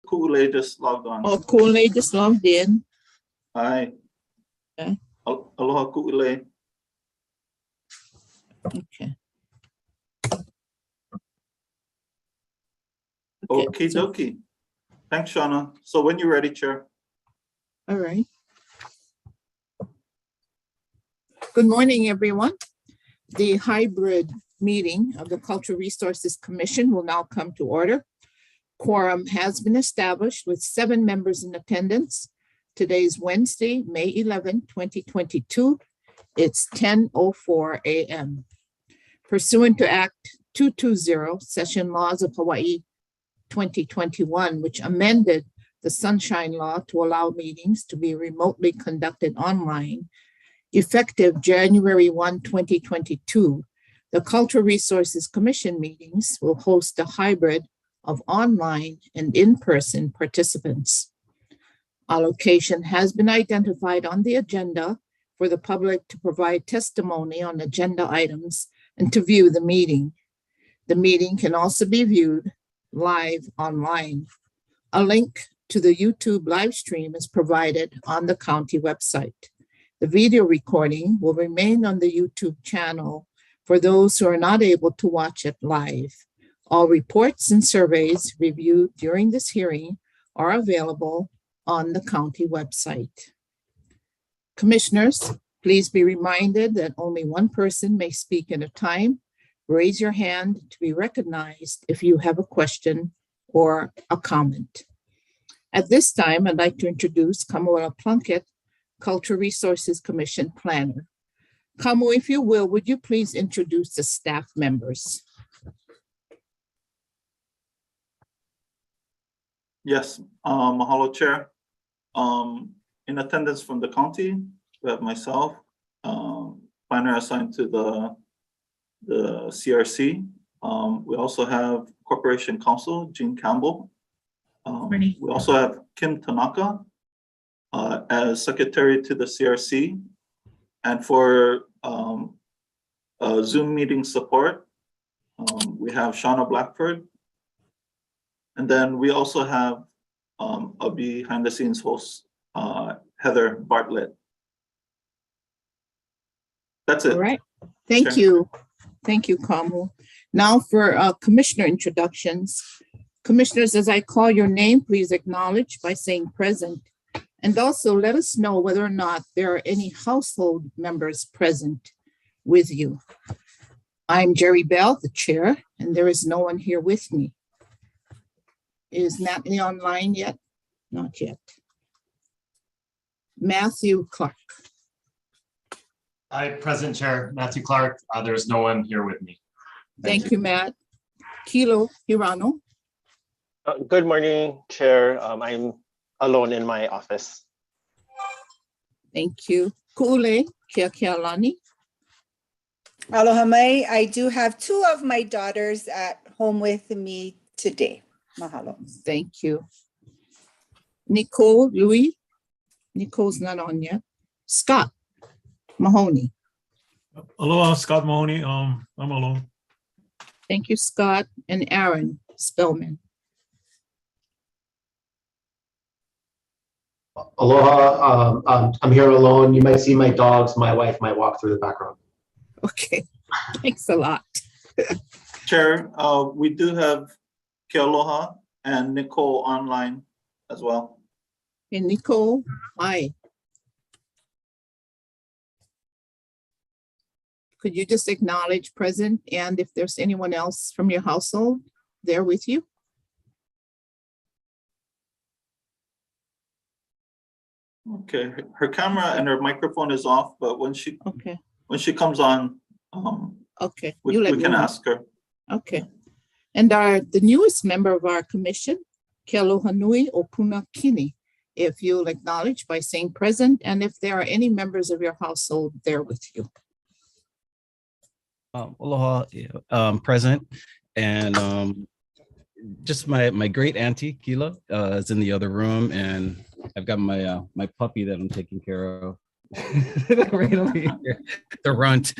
Ku'ule just logged on. Oh, Ku'ule just logged in. Hi. Okay. Aloha Ku'ule. Okay. Okie dokie. Thanks, Shauna. So when you're ready, Chair. All right. Good morning, everyone. The hybrid meeting of the Cultural Resources Commission will now come to order. Quorum has been established with 7 members in attendance. Today is Wednesday, May 11, 2022. It's 10:04 a.m. Pursuant to Act 220, Session Laws of Hawaii 2021, which amended the Sunshine Law to allow meetings to be remotely conducted online, effective January 1, 2022, the Cultural Resources Commission meetings will host a hybrid of online and in-person participants. A location has been identified on the agenda for the public to provide testimony on agenda items and to view the meeting. The meeting can also be viewed live online. A link to the YouTube live stream is provided on the county website. The video recording will remain on the YouTube channel for those who are not able to watch it live. All reports and surveys reviewed during this hearing are available on the county website. Commissioners, please be reminded that only one person may speak at a time. Raise your hand to be recognized if you have a question or a comment. At this time, I'd like to introduce Kamuela Plunkett, Cultural Resources Commission Planner. Kamu, if you will, would you please introduce the staff members? Yes, mahalo, Chair. In attendance from the county, we have myself, planner assigned to the CRC. We also have Corporation Counsel, Jean Campbell. We also have Kim Tanaka as Secretary to the CRC. And for Zoom meeting support, we have Shauna Blackford. And then we also have a behind the scenes host, Heather Bartlett. That's it. All right. Thank you. Thank you, Kamu. Now for commissioner introductions. Commissioners, as I call your name, please acknowledge by saying present. And also let us know whether or not there are any household members present with you. I'm Jerry Bell, the chair, and there is no one here with me. Is Natalie online yet? Not yet. Matthew Clark. Hi, President Chair, Matthew Clark. There's no one here with me. Thank you, Matt. Kilo Hirano. Good morning, Chair. I'm alone in my office. Thank you. Ku'ule Keakealani. Aloha mai. I do have 2 of my daughters at home with me today. Mahalo. Thank you. Nicole Louis. Nicole's not on yet. Scott Mahoney. Aloha, Scott Mahoney. I'm alone. Thank you, Scott. And Aaron Spellman. Aloha, I'm here alone. You might see my dogs. My wife might walk through the background. Okay, thanks a lot. Chair, we do have Kealoha and Nicole online as well. And Nicole, hi. Could you just acknowledge present and if there's anyone else from your household there with you? Okay, her camera and her microphone is off, but when she comes on, okay, we can ask her. Okay, and the newest member of our commission, Kealoha Nui Opuna Kini, if you'll acknowledge by saying present, and if there are any members of your household there with you. Aloha, present, and just my great auntie Kila is in the other room, and I've got my my puppy that I'm taking care of right over here, the runt.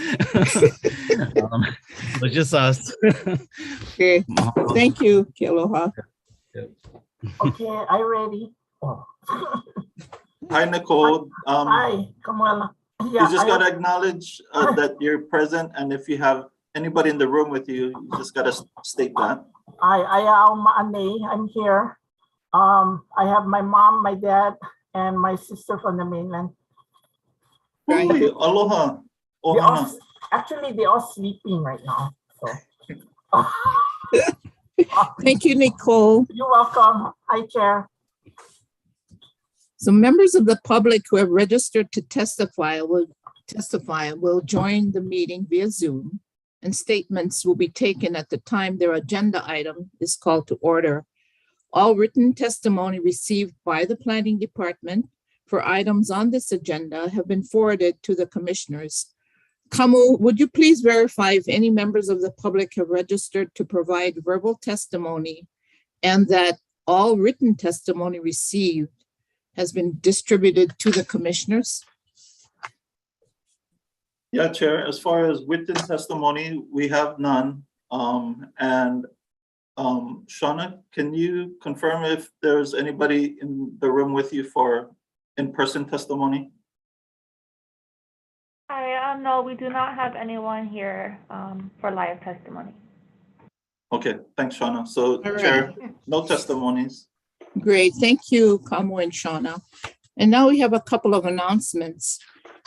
But just us. Okay, thank you, Kealoha. Okay, I ready. Oh. Hi, Nicole. Hi, Kamala. You just gotta acknowledge that you're present, and if you have anybody in the room with you, you just gotta state that. I'm here. I have my mom, my dad, and my sister from the mainland. Right. Uy, aloha. Ohana. Actually, they're all sleeping right now. So. Thank you, Nicole. You're welcome. Hi, Chair. So members of the public who have registered to testify will join the meeting via Zoom, and statements will be taken at the time their agenda item is called to order. All written testimony received by the planning department for items on this agenda have been forwarded to the commissioners. Kamu, would you please verify if any members of the public have registered to provide verbal testimony and that all written testimony received has been distributed to the commissioners? Yeah, Chair, as far as written testimony, we have none. Shauna, can you confirm if there's anybody in the room with you for in-person testimony? Hi, no, we do not have anyone here for live testimony. Okay, thanks, Shauna. So, All right. Chair, no testimonies. Great, thank you, Kamu and Shauna. And now we have a couple of announcements.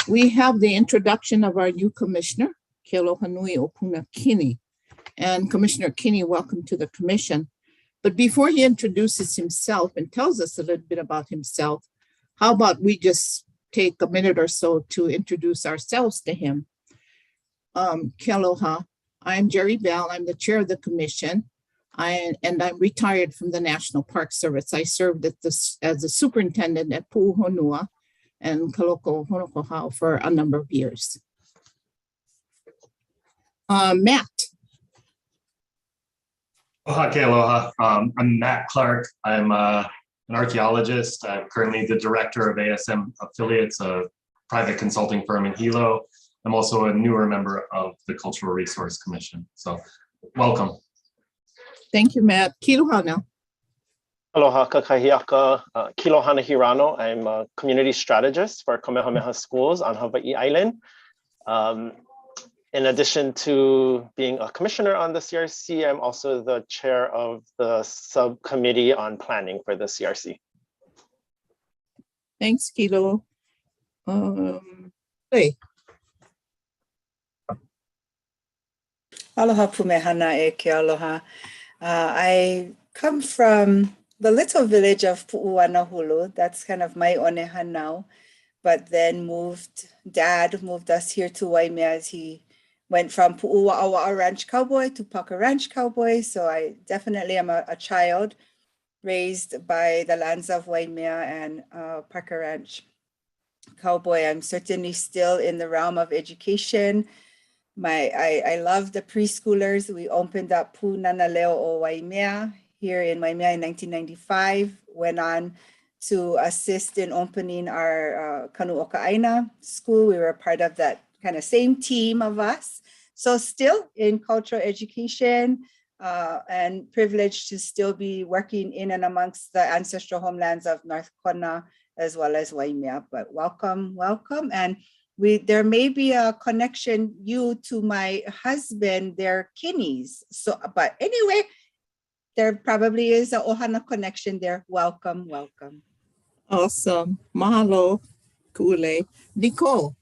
We have the introduction of our new commissioner, Kealoha Nui Opuna Kini. And Commissioner Kinney, welcome to the commission. But before he introduces himself and tells us a little bit about himself, how about we just take a minute or so to introduce ourselves to him. Kealoha, I'm Jerry Bell. I'm the chair of the commission. I'm retired from the National Park Service. I served as the superintendent at Pu'uhonua and Kaloko Honokohau for a number of years. Matt. Aloha, aloha. I'm Matt Clark. I'm an archaeologist. I'm currently the director of ASM Affiliates, a private consulting firm in Hilo. I'm also a newer member of the Cultural Resource Commission. So welcome. Thank you, Matt. Kiloha now. Aloha kakahiaka, Kilohana Hirano. I'm a community strategist for Kamehameha Schools on Hawaiʻi Island. In addition to being a commissioner on the CRC, I'm also the chair of the subcommittee on planning for the CRC. Thanks, Kilo. Hey. Aloha pumehana e ke aloha. I come from the little village of Pu'uanahulu. That's kind of my oneha now, but then Dad moved us here to Waimea as he went from Pu'uwa'awa'a Ranch Cowboy to Paka Ranch Cowboy. So I definitely am a child raised by the lands of Waimea and Paka Ranch Cowboy. I'm certainly still in the realm of education. I love the preschoolers. We opened up Punanaleo o Waimea here in Waimea in 1995, went on to assist in opening our Kanu'oka'aina school. We were part of that kind of same team of us. So still in cultural education and privileged to still be working in and amongst the ancestral homelands of North Kona as well as Waimea. But welcome, welcome. And there may be a connection to my husband, they're Kinnies. So, but anyway, there probably is a Ohana connection there. Welcome, welcome. Awesome. Mahalo, Kule. Nicole.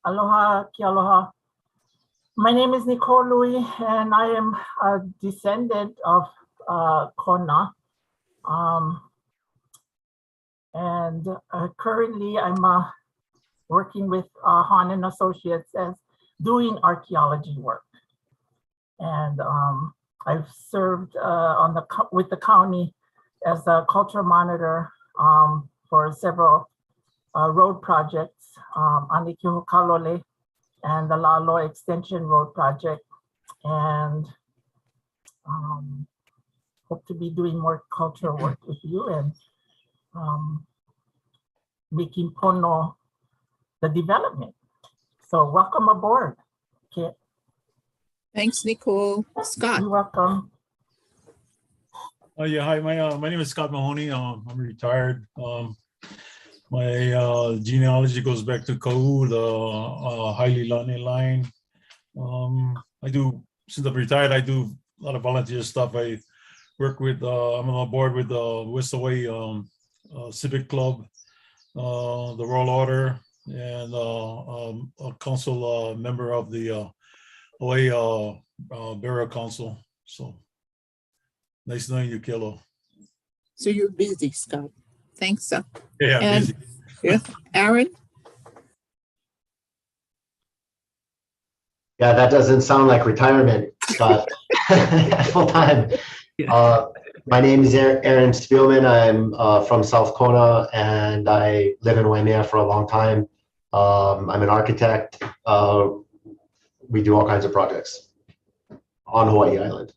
Aloha, ki aloha. My name is Nicole Louis, and I am a descendant of Kona. Currently, I'm working with Hahn and Associates as doing archaeology work. And I've served with the county as a cultural monitor for several road projects, Anikihokalole and the Lalo Extension Road Project, and hope to be doing more cultural work with you and making Pono the development. So welcome aboard. Okay. Thanks, Nicole. Scott. You're welcome. Yeah, hi, my name is Scott Mahoney. I'm retired. My genealogy goes back to Kau, the Hawaiʻi line. Since I'm retired, I do a lot of volunteer stuff. I work with, I'm on board with the West Hawaii Civic Club, the Royal Order, and a council member of the Hawaii Burial Council. So nice knowing you, Kilo. So you're busy, Scott. Thanks. Yeah, And- busy. Yeah, Aaron? Yeah, that doesn't sound like retirement, Scott. Full time. My name is Aaron Spielman. I'm from South Kona, and I live in Waimea for a long time. I'm an architect. We do all kinds of projects on Hawaii Island.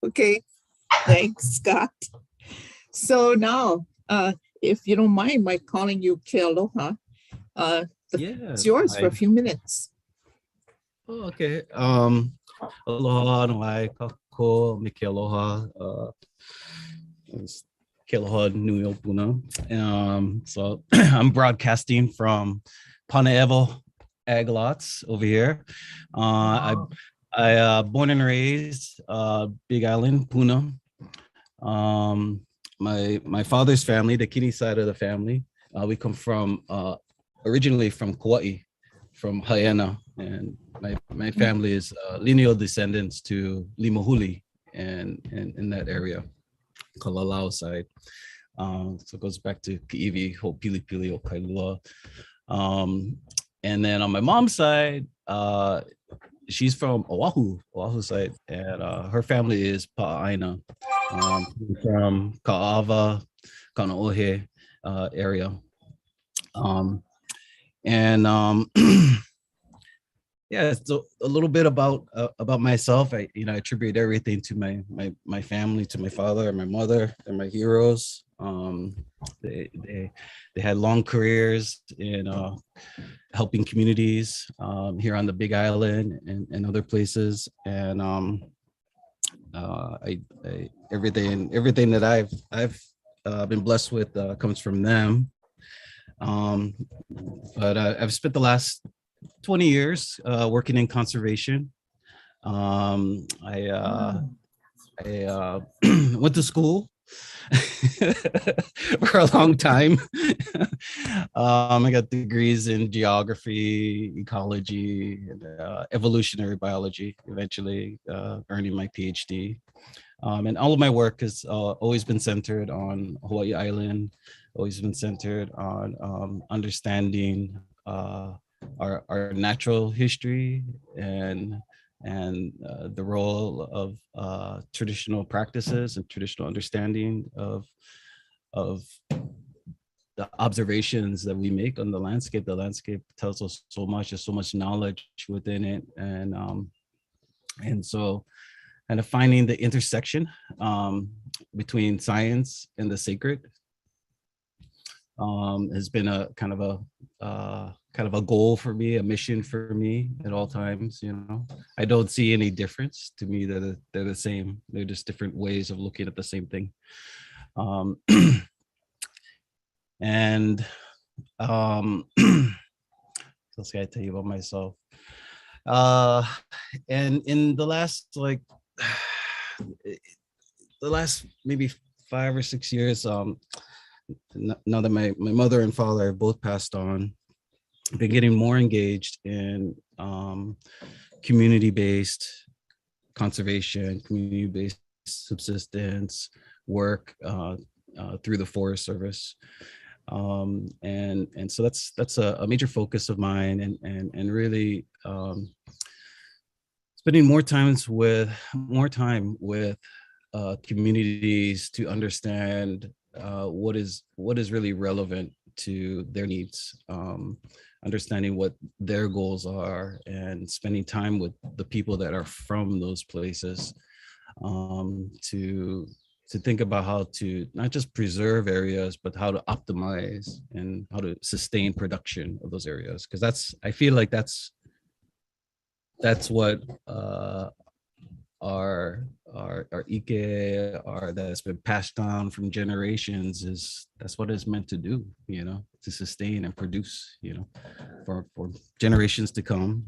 Okay, thanks, Scott. So now, if you don't mind my calling you Ke Aloha, Yeah, it's yours for a few minutes. Oh, okay. Aloha, Noai, Kako, Miki Aloha. Ke Aloha Nui o Puna. So I'm broadcasting from Pane'evo Ag Lots over here. I born and raised Big Island, Puna. My father's family, the Kini side of the family, we come from originally from Kauai, from Haiena, and my family is lineal descendants to Limahuli and in that area, Kalalau side. So it goes back to Ki'iwi, Ho'opilipili, o Kailua. And then on my mom's side, she's from Oahu side, and her family is Pa'aina, from Ka'ava, Kanaohe area. Yeah, so a little bit about myself. I attribute everything to my family, to my father and my mother and my heroes. They had long careers in helping communities here on the Big Island and other places, and everything that I've been blessed with comes from them. But I've spent the last 20 years working in conservation. I went to school for a long time. I got degrees in geography, ecology, and evolutionary biology, eventually earning my PhD. And all of my work has always been centered on Hawaii Island, always been centered on understanding our natural history and the role of traditional practices and traditional understanding of the observations that we make on the landscape. The landscape tells us so much. There's so much knowledge within it, and so kind of finding the intersection between science and the sacred has been a kind of a goal for me, a mission for me at all times. I don't see any difference. To me, they're the same. They're just different ways of looking at the same thing. And let's I tell you about myself. And in the last maybe 5 or 6 years, now that my mother and father have both passed on, I've been getting more engaged in community-based conservation, community-based subsistence work through the Forest Service. And so that's a major focus of mine, and really spending more time with communities to understand what is really relevant to their needs, understanding what their goals are, and spending time with the people that are from those places to think about how to not just preserve areas, but how to optimize and how to sustain production of those areas. Because I feel like that's what our our ike, that's been passed down from generations, that's what it's meant to do, you know, to sustain and produce, you know, for generations to come.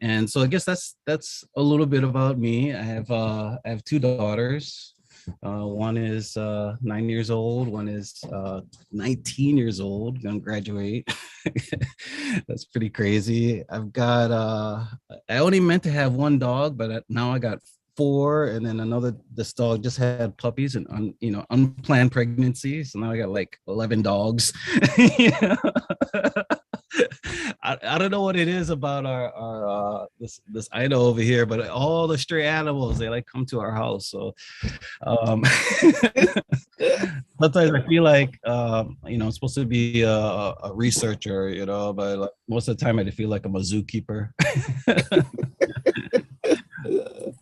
And so I guess that's a little bit about me. I have two daughters. One is 9 years old. One is 19 years old. Gonna graduate. That's pretty crazy. I've got. I only meant to have one dog, but now I got four, and then this dog just had puppies and unplanned pregnancy. So now I got like 11 dogs. I don't know what it is about our this Idaho over here, but all the stray animals, they like come to our house. So sometimes I feel like I'm supposed to be a researcher, you know, but like, most of the time I feel like I'm a zookeeper.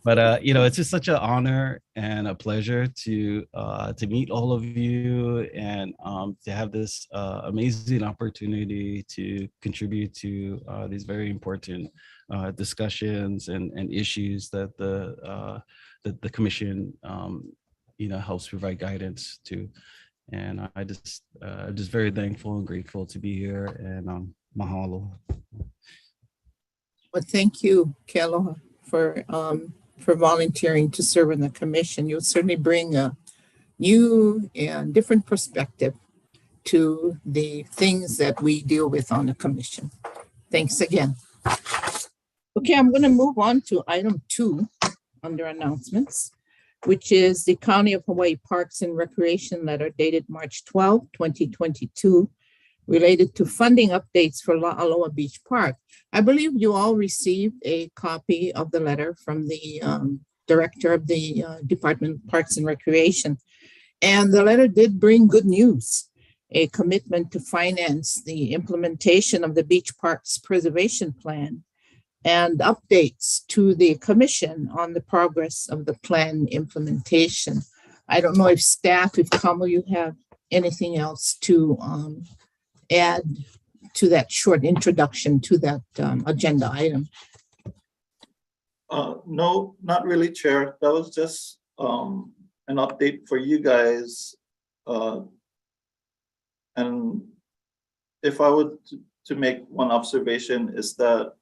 But it's just such an honor and a pleasure to meet all of you and to have this amazing opportunity to contribute to these very important discussions and issues that the commission helps provide guidance to. And I'm just very thankful and grateful to be here, and mahalo. Well, thank you, Kealoha, for volunteering to serve in the commission. You'll certainly bring a new and different perspective to the things that we deal with on the commission. Thanks again. Okay, I'm going to move on to item 2 under announcements, which is the County of Hawaii Parks and Recreation letter dated March 12, 2022, related to funding updates for La'aloa Beach Park. I believe you all received a copy of the letter from the director of the Department of Parks and Recreation. And the letter did bring good news, a commitment to finance the implementation of the beach parks preservation plan and updates to the commission on the progress of the plan implementation. I don't know if staff, if Kamal, you have anything else to add to that short introduction to that agenda item. No, not really, Chair. That was just an update for you guys. And if I were to make one observation, is that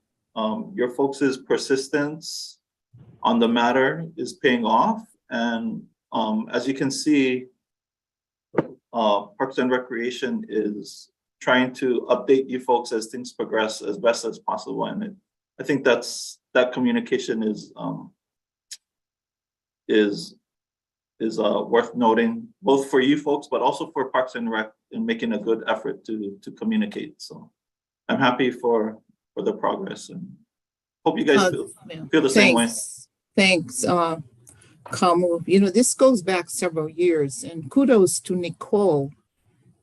your folks' persistence on the matter is paying off. And as you can see, Parks and Recreation is trying to update you folks as things progress as best as possible. And I think that communication is worth noting, both for you folks, but also for Parks and Rec in making a good effort to communicate. So I'm happy for the progress, and hope you guys feel the same way. Thanks, Kamu. This goes back several years, and kudos to Nicole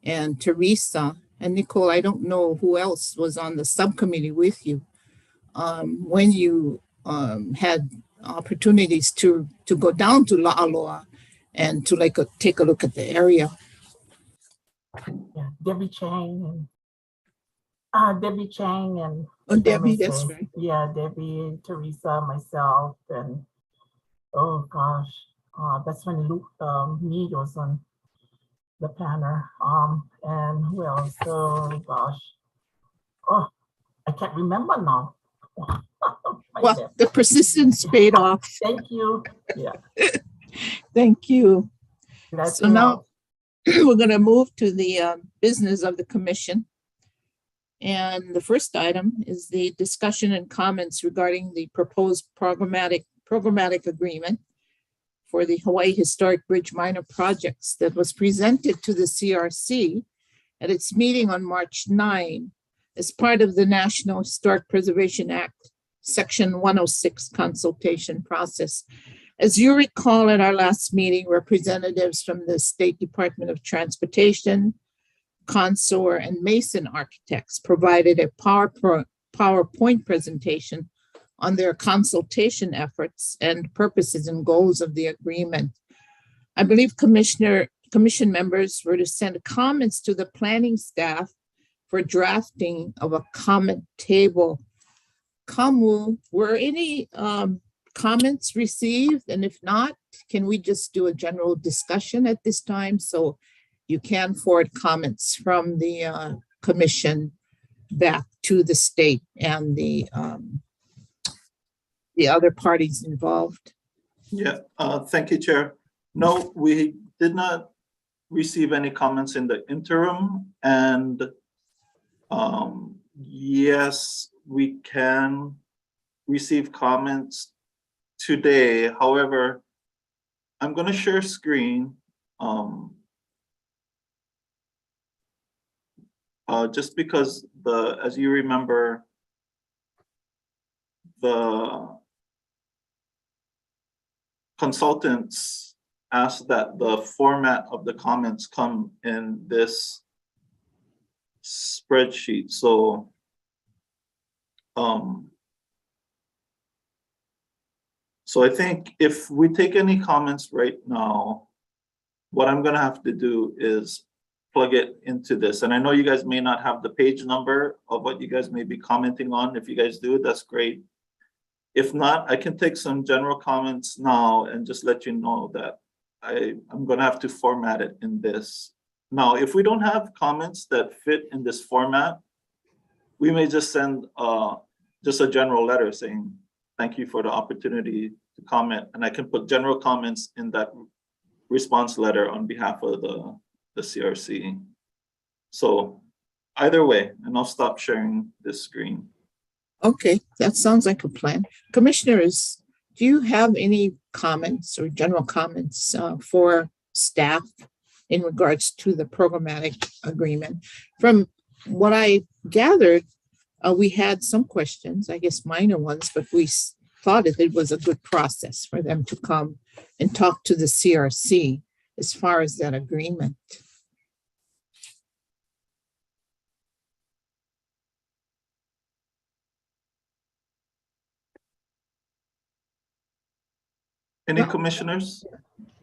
and Teresa. And Nicole, I don't know who else was on the subcommittee with you when you had opportunities to go down to La'aloa and to take a look at the area. Yeah, Debbie Chang and Oh, Debbie, that's right. Yeah, Debbie, Teresa, myself, and oh gosh, that's when Luke Mead was on the planner. And who else? Oh gosh, I can't remember now. Well, the persistence paid off. Thank you. Yeah. Thank you. So now we're going to move to the business of the commission. And the first item is the discussion and comments regarding the proposed programmatic agreement for the Hawaii Historic Bridge Minor Projects that was presented to the CRC at its meeting on March 9 as part of the National Historic Preservation Act, Section 106 consultation process. As you recall, at our last meeting, representatives from the State Department of Transportation, Consor, and Mason Architects provided a PowerPoint presentation on their consultation efforts and purposes and goals of the agreement. I believe commission members were to send comments to the planning staff for drafting of a comment table. Kamu, were any comments received? And if not, can we just do a general discussion at this time? So you can forward comments from the commission back to the state and the other parties involved. Yeah, thank you, Chair. No, we did not receive any comments in the interim, and yes, we can receive comments today. However, I'm going to share screen just because as you remember, the consultants asked that the format of the comments come in this spreadsheet. So so I think if we take any comments right now, what I'm gonna have to do is plug it into this. And I know you guys may not have the page number of what you guys may be commenting on. If you guys do, that's great. If not, I can take some general comments now and just let you know that I'm gonna have to format it in this. Now, if we don't have comments that fit in this format, we may just send just a general letter saying, thank you for the opportunity to comment. And I can put general comments in that response letter on behalf of the CRC. So either way, and I'll stop sharing this screen. Okay, that sounds like a plan. Commissioners, do you have any comments or general comments for staff in regards to the programmatic agreement? From what I gathered, we had some questions, I guess minor ones, but we thought it was a good process for them to come and talk to the CRC as far as that agreement. Any commissioners?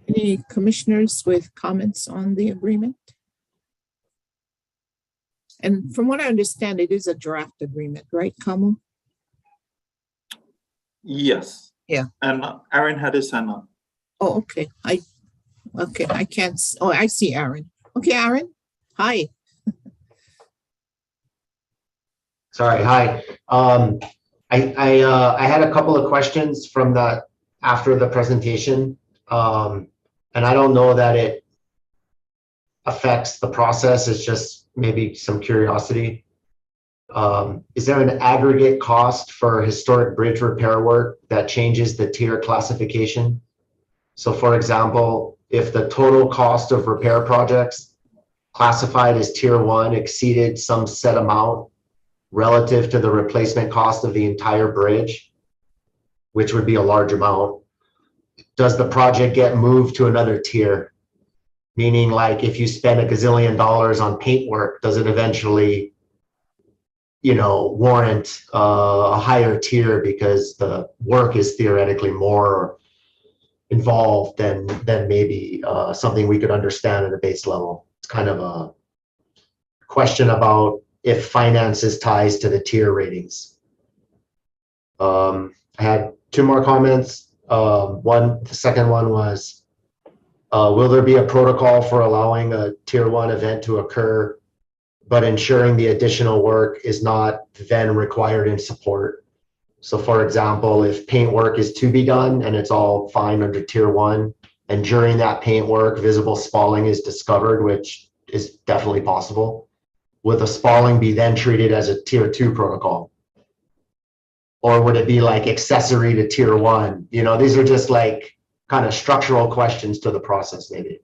Any commissioners with comments on the agreement? And from what I understand, it is a draft agreement, right, Kamu? Yes. Yeah. And Aaron had his hand up. Oh, okay. I can't. Oh, I see Aaron. Okay, Aaron. Hi. Sorry, hi. I had a couple of questions from after the presentation. And I don't know that it affects the process. It's just maybe some curiosity. Is there an aggregate cost for historic bridge repair work that changes the tier classification? So for example, if the total cost of repair projects classified as tier 1 exceeded some set amount relative to the replacement cost of the entire bridge, which would be a large amount, does the project get moved to another tier? Meaning, like, if you spend $1 gazillion on paint work, does it eventually, warrant a higher tier because the work is theoretically more involved than maybe something we could understand at a base level? It's kind of a question about if finances ties to the tier ratings. I had 2 more comments. The second one was, will there be a protocol for allowing a tier 1 event to occur, but ensuring the additional work is not then required in support? So for example, if paint work is to be done and it's all fine under tier 1, and during that paint work, visible spalling is discovered, which is definitely possible, would the spalling be then treated as a tier 2 protocol? Or would it be like accessory to tier 1? These are just like kind of structural questions to the process, maybe.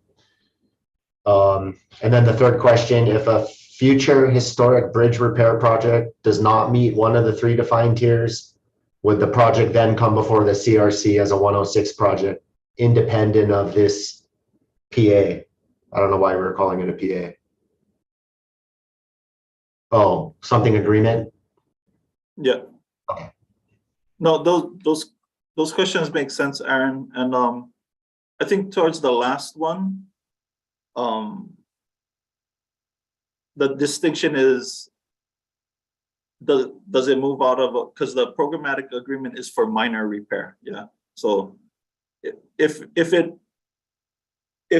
And then the third question, if a future historic bridge repair project does not meet one of the 3 defined tiers, would the project then come before the CRC as a 106 project, independent of this PA? I don't know why we were calling it a PA. Oh, something agreement? Yeah. Okay. No, those questions make sense, Aaron. And I think towards the last one, the distinction is, does it move out of, because the programmatic agreement is for minor repair, yeah. So if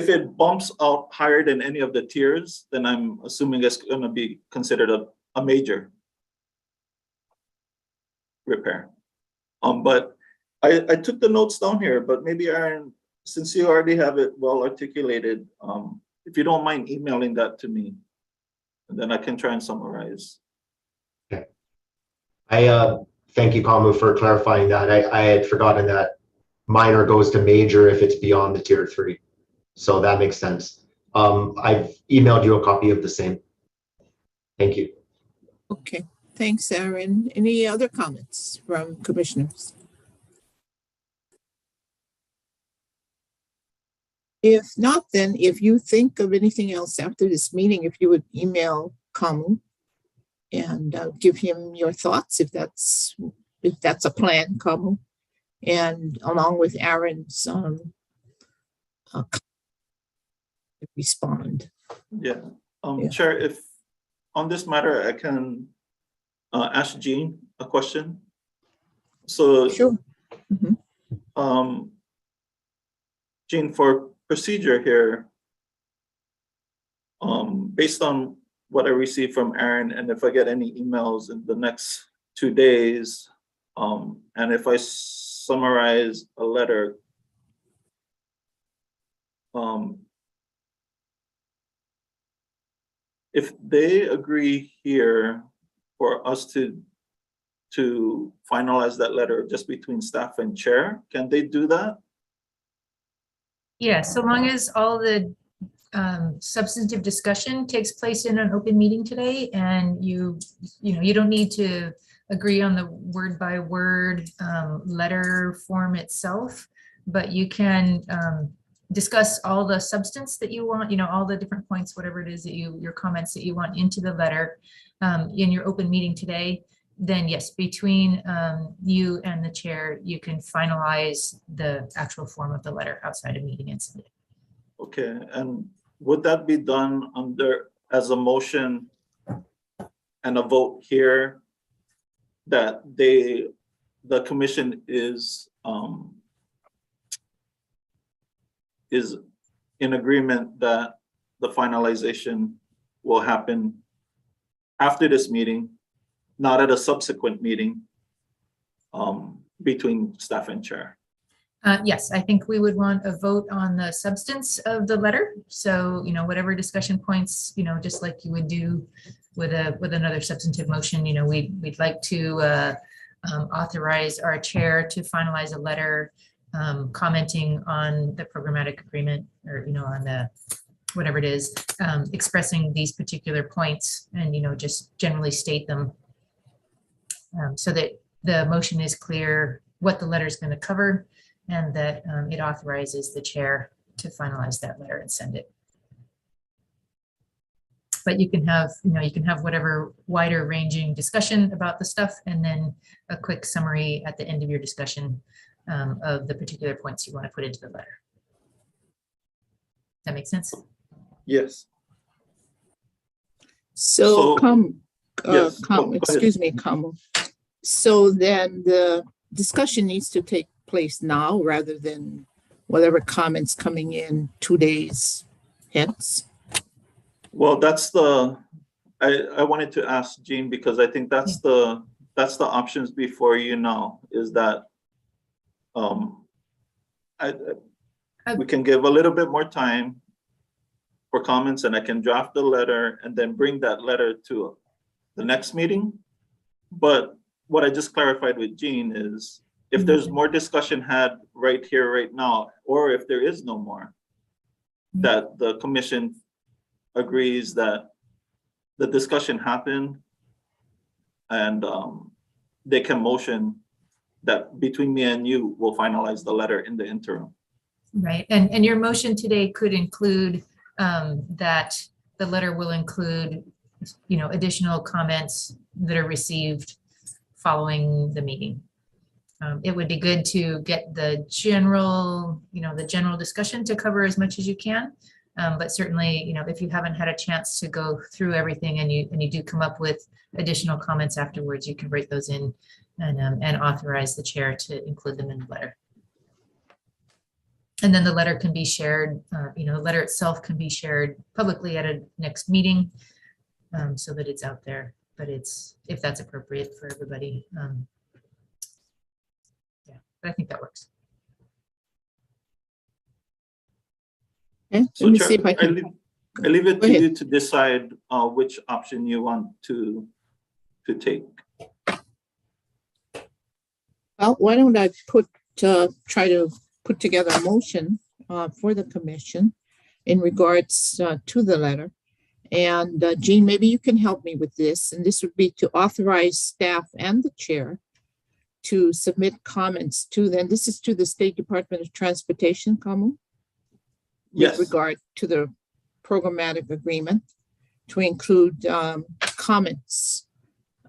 it bumps up higher than any of the tiers, then I'm assuming it's gonna be considered a major repair. But I took the notes down here, but maybe Aaron, since you already have it well articulated, if you don't mind emailing that to me, and then I can try and summarize. Okay. I thank you, Kamu, for clarifying that. I had forgotten that minor goes to major if it's beyond the tier 3. So that makes sense. I've emailed you a copy of the same. Thank you. Okay, thanks, Aaron. Any other comments from commissioners? If not, then if you think of anything else after this meeting, if you would email Kamu and give him your thoughts, if that's a plan, Kamu, and along with Aaron's respond. Yeah, Yeah. Chair, if on this matter, I can ask Jean a question. So, Sure. Jean, for procedure here, based on what I received from Aaron, and if I get any emails in the next 2 days, and if I summarize a letter, if they agree here for us to finalize that letter just between staff and chair, can they do that? Yeah, so long as all the substantive discussion takes place in an open meeting today, and you don't need to agree on the word by word letter form itself, but you can discuss all the substance that you want, all the different points, whatever it is that your comments that you want into the letter in your open meeting today. Then yes, between you and the chair, you can finalize the actual form of the letter outside of meeting and send it. Okay, and would that be done as a motion and a vote here that the commission is in agreement that the finalization will happen after this meeting, not at a subsequent meeting between staff and chair? Yes, I think we would want a vote on the substance of the letter. So, whatever discussion points, just like you would do with another substantive motion, we'd like to authorize our chair to finalize a letter commenting on the programmatic agreement, or, on the, whatever it is, expressing these particular points, and, just generally state them so that the motion is clear what the letter is going to cover, and that it authorizes the chair to finalize that letter and send it. But you can have, whatever wider ranging discussion about the stuff, and then a quick summary at the end of your discussion of the particular points you want to put into the letter. That makes sense? Yes. So, yes. Excuse me, Kamu. So then the discussion needs to take place now rather than whatever comments coming in 2 days hence. Well, that's I wanted to ask Jean, because I think that's the options before you now, is that we can give a little bit more time for comments, and I can draft the letter and then bring that letter to the next meeting. But what I just clarified with Jean is, if there's more discussion had right here, right now, or if there is no more, that the commission agrees that the discussion happened, and they can motion that between me and you, we'll finalize the letter in the interim. Right, and your motion today could include that the letter will include, additional comments that are received following the meeting. It would be good to get the general discussion to cover as much as you can. But certainly, if you haven't had a chance to go through everything, and you do come up with additional comments afterwards, you can write those in and authorize the chair to include them in the letter. And then the letter can be shared, the letter itself can be shared publicly at a next meeting, so that it's out there, but it's, if that's appropriate for everybody. Yeah, but I think that works. Okay, So let me Chair, see if I can. I leave it Go to ahead. you to decide which option you want to take. Well, why don't I try to put together a motion for the commission in regards to the letter. And Jean, maybe you can help me with this. And this would be to authorize staff and the chair to submit comments to them. This is to the State Department of Transportation, Kamu? Yes. With regard to the programmatic agreement, to include comments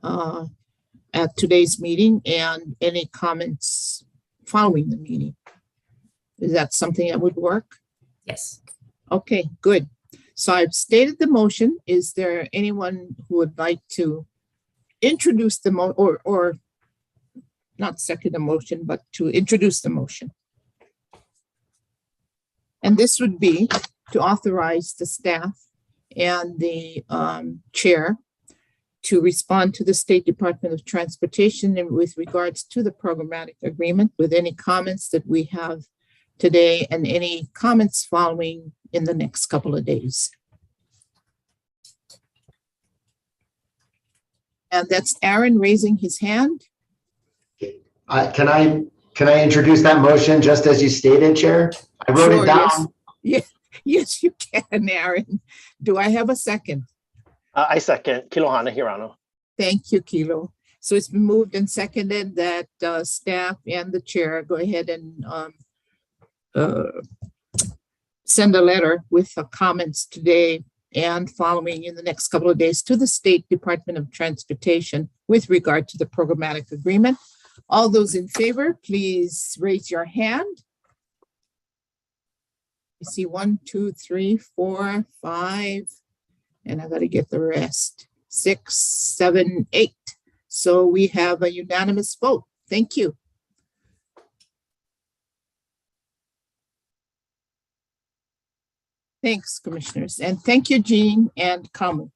at today's meeting and any comments following the meeting. Is that something that would work? Yes. Okay, good. So I've stated the motion. Is there anyone who would like to introduce the or not second the motion, but to introduce the motion? And this would be to authorize the staff and the chair to respond to the State Department of Transportation and with regards to the programmatic agreement with any comments that we have today and any comments following in the next couple of days. And that's Aaron raising his hand. Can I introduce that motion just as you stated, Chair? I wrote it down. Yes, you can, Aaron. Do I have a second? I second. Kilohana Hirano. Thank you, Kilo. So it's been moved and seconded that staff and the chair go ahead and send a letter with comments today and following in the next couple of days to the State Department of Transportation with regard to the programmatic agreement. All those in favor, please raise your hand. You see 1, 2, 3, 4, 5, and I got to get the rest. 6, 7, 8. So we have a unanimous vote. Thank you. Thanks, commissioners. And thank you, Jean and Kamu.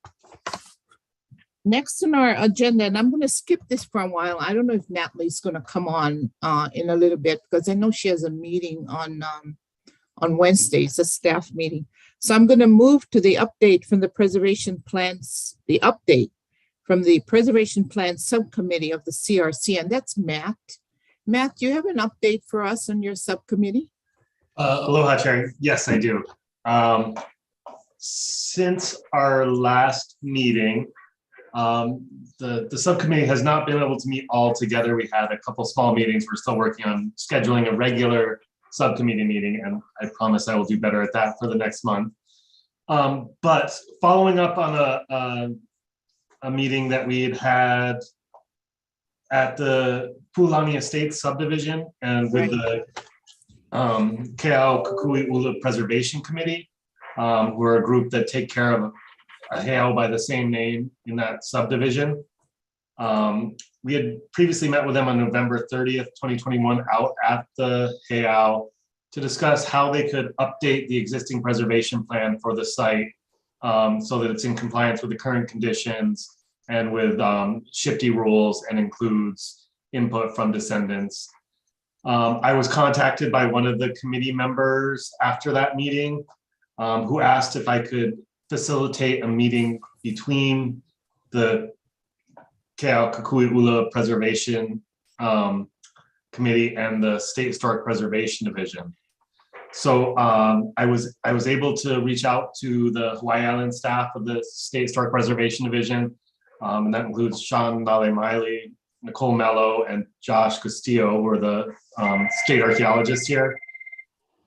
Next on our agenda, and I'm going to skip this for a while. I don't know if Natalie's going to come on in a little bit because I know she has a meeting on Wednesdays, a staff meeting. So I'm going to move to the update from the preservation plans, the update from the preservation plan subcommittee of the CRC, and that's Matt. Matt, do you have an update for us on your subcommittee? Aloha, Chair. Yes, I do. Since our last meeting, the subcommittee has not been able to meet all together. We had a couple small meetings. We're still working on scheduling a regular subcommittee meeting, and I promise I will do better at that for the next month. But following up on a meeting that we had at the Pulani Estates subdivision and with the Keao Kukui Ula Preservation Committee, who are a group that take care of a heiau by the same name in that subdivision. We had previously met with them on November 30th, 2021 out at the heiau to discuss how they could update the existing preservation plan for the site so that it's in compliance with the current conditions and with shifty rules and includes input from descendants. I was contacted by one of the committee members after that meeting who asked if I could facilitate a meeting between the Keao Kukui Ula Preservation Committee and the State Historic Preservation Division. So I was able to reach out to the Hawaii Island staff of the State Historic Preservation Division, and that includes Sean Nale-Miley, Nicole Mello, and Josh Castillo, who are the state archaeologists here.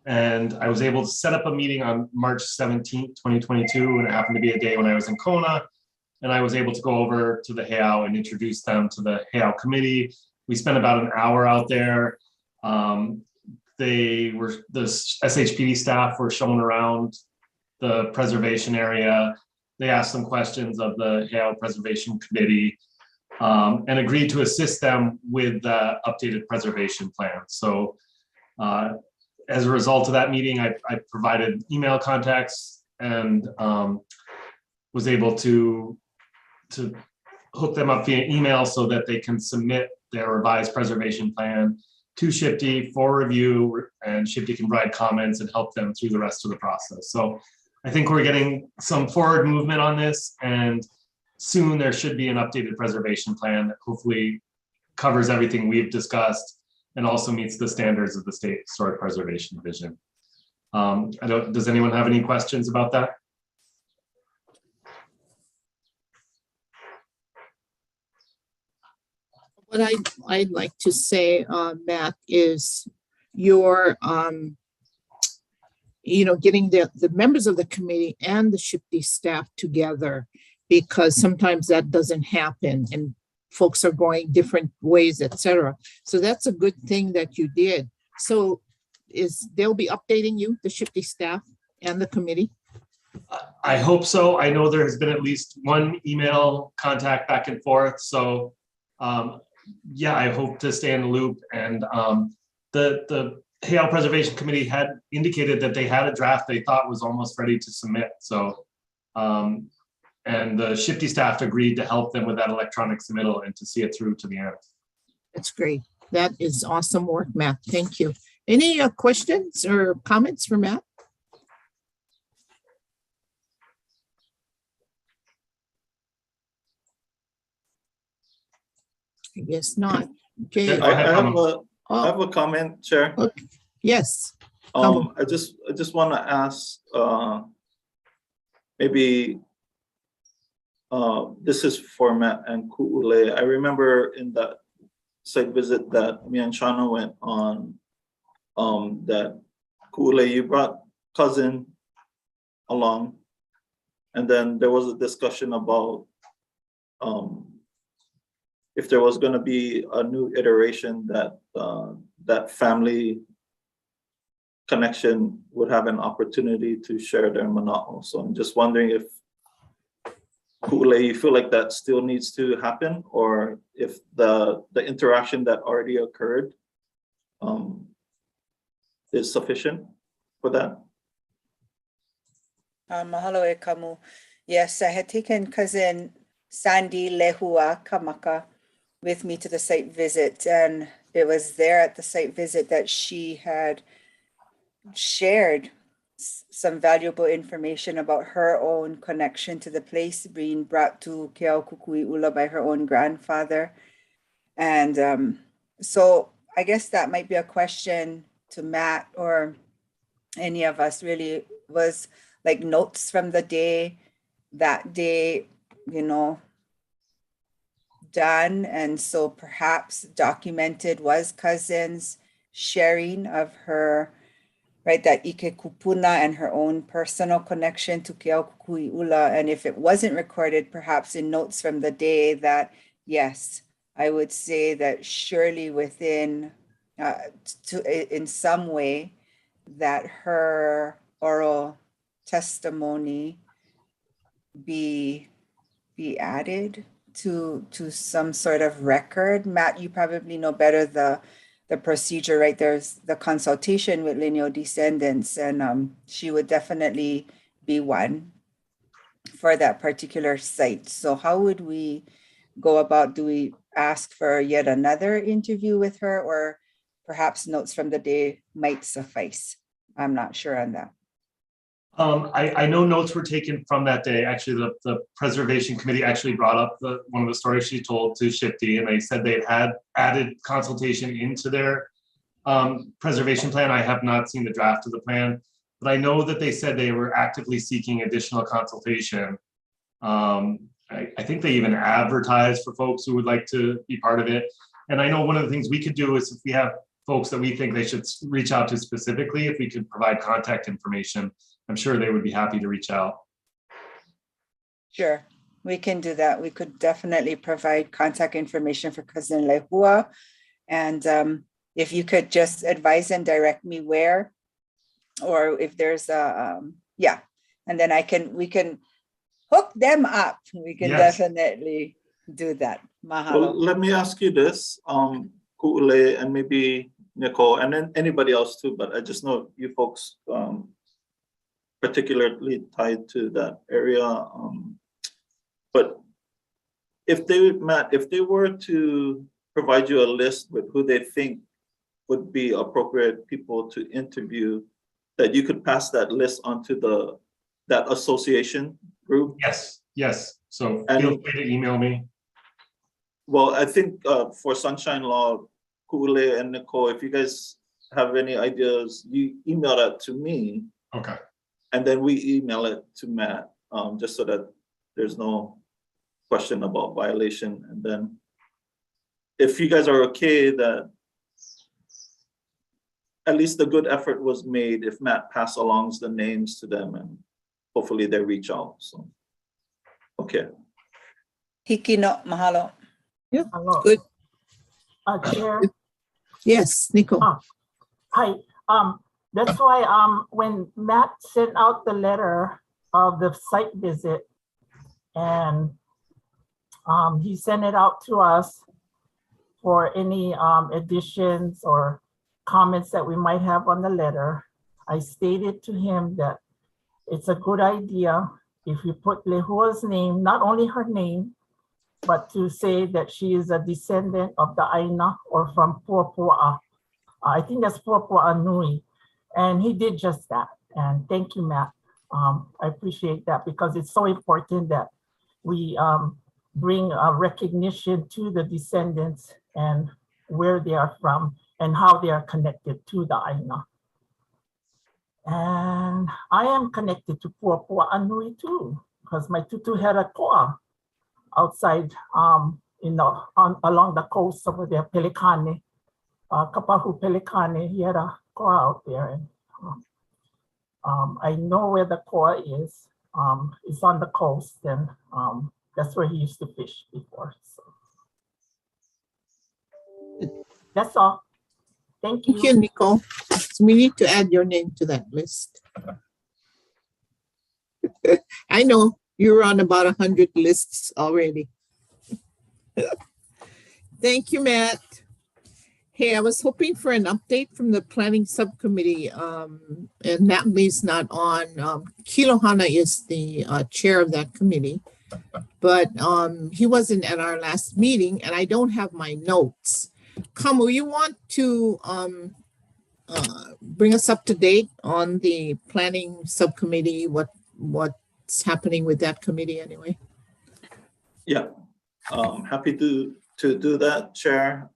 And I was able to set up a meeting on March 17th, 2022, and it happened to be a day when I was in Kona. And I was able to go over to the heiau and introduce them to the heiau committee. We spent about an hour out there. The SHPD staff were shown around the preservation area. They asked some questions of the heiau preservation committee and agreed to assist them with the updated preservation plan. So as a result of that meeting, I provided email contacts and was able to hook them up via email so that they can submit their revised preservation plan to SHPE for review, and SHPE can provide comments and help them through the rest of the process. So I think we're getting some forward movement on this, and soon there should be an updated preservation plan that hopefully covers everything we've discussed and also meets the standards of the State Historic Preservation Division. Does anyone have any questions about that? What I'd like to say, Matt, is your, getting the members of the committee and the SHPE staff together, because sometimes that doesn't happen and folks are going different ways, etc. So that's a good thing that you did. So they'll be updating you, the SHPE staff and the committee? I hope so. I know there has been at least one email contact back and forth. So yeah, I hope to stay in the loop. And the Heiau Preservation Committee had indicated that they had a draft they thought was almost ready to submit. So, and the SHPE staff agreed to help them with that electronic submittal and to see it through to the end. That's great. That is awesome work, Matt. Thank you. Any questions or comments for Matt? I guess not. Okay. Yeah, I have a comment, Chair. Okay. Yes. I just want to ask, maybe this is for Matt and Ku'ule. I remember in that site visit that me and Shauna went on, that Ku'ule, you brought cousin along, and then there was a discussion about if there was going to be a new iteration that that family connection would have an opportunity to share their mana'o. So I'm just wondering if Ku'ule, you feel like that still needs to happen, or if the interaction that already occurred is sufficient for that? Mahalo e kamu. Yes, I had taken cousin Sandy Lehua Kamaka with me to the site visit, and it was there at the site visit that she had shared some valuable information about her own connection to the place, being brought to Keaukukui'ula by her own grandfather. And so I guess that might be a question to Matt or any of us, really, was like notes from the day, that day, done. And so perhaps documented was cousins sharing of her, right, that ike kupuna and her own personal connection to Keaukukui'ula. And if it wasn't recorded, perhaps in notes from the day, that yes, I would say that surely within, in some way, that her oral testimony be added to some sort of record. Matt, you probably know better the procedure, right? There's the consultation with lineal descendants, and she would definitely be one for that particular site. So how would we go about? Do we ask for yet another interview with her, or perhaps notes from the day might suffice? I'm not sure on that. I know notes were taken from that day. Actually, the Preservation Committee actually brought up one of the stories she told to SHPE, and they said they had added consultation into their preservation plan. I have not seen the draft of the plan, but I know that they said they were actively seeking additional consultation. I think they even advertised for folks who would like to be part of it. And I know one of the things we could do is, if we have folks that we think they should reach out to specifically, if we could provide contact information, I'm sure they would be happy to reach out. Sure, we can do that. We could definitely provide contact information for cousin Lehua. And if you could just advise and direct me where, or if there's a, yeah, and then we can hook them up. We can definitely do that. Mahalo. Well, let me ask you this, Ku'ule, and maybe Nicole, and then anybody else too, but I just know you folks particularly tied to that area. But if they, Matt, if they were to provide you a list with who they think would be appropriate people to interview, that you could pass that list onto that association group? Yes. So And- feel free to email me. Well, I think for Sunshine Law, Kule and Nicole, if you guys have any ideas, you email that to me. Okay. And then we email it to Matt, just so that there's no question about violation. And then if you guys are okay that at least a good effort was made, if Matt pass along the names to them, and hopefully they reach out. So, okay. Hiki no mahalo. Yeah, Hello. good. Chair. Yes, Nico. Hi. That's why when Matt sent out the letter of the site visit, and he sent it out to us for any additions or comments that we might have on the letter, I stated to him that it's a good idea if you put Lehua's name, not only her name, but to say that she is a descendant of the Aina or from Puapua'a. I think that's Puapua'a Nui. And he did just that. And thank you, Matt. I appreciate that because it's so important that we bring recognition to the descendants and where they are from and how they are connected to the Aina. And I am connected to Puapua'a Nui too, because my tutu had a koa outside, along the coast over there, Pelikane, Kapahu Pelikane, he had a koa out there. And I know where the koa is. It's on the coast, and that's where he used to fish before. So. That's all. Thank you. Thank you, Nico. So we need to add your name to that list. I know you're on about 100 lists already. Thank you, Matt. Hey, I was hoping for an update from the planning subcommittee, and Natalie's not on. Kilohana is the chair of that committee, but he wasn't at our last meeting, and I don't have my notes. Kamo, you want to bring us up to date on the planning subcommittee? What's happening with that committee anyway? Yeah, happy to do that, Chair.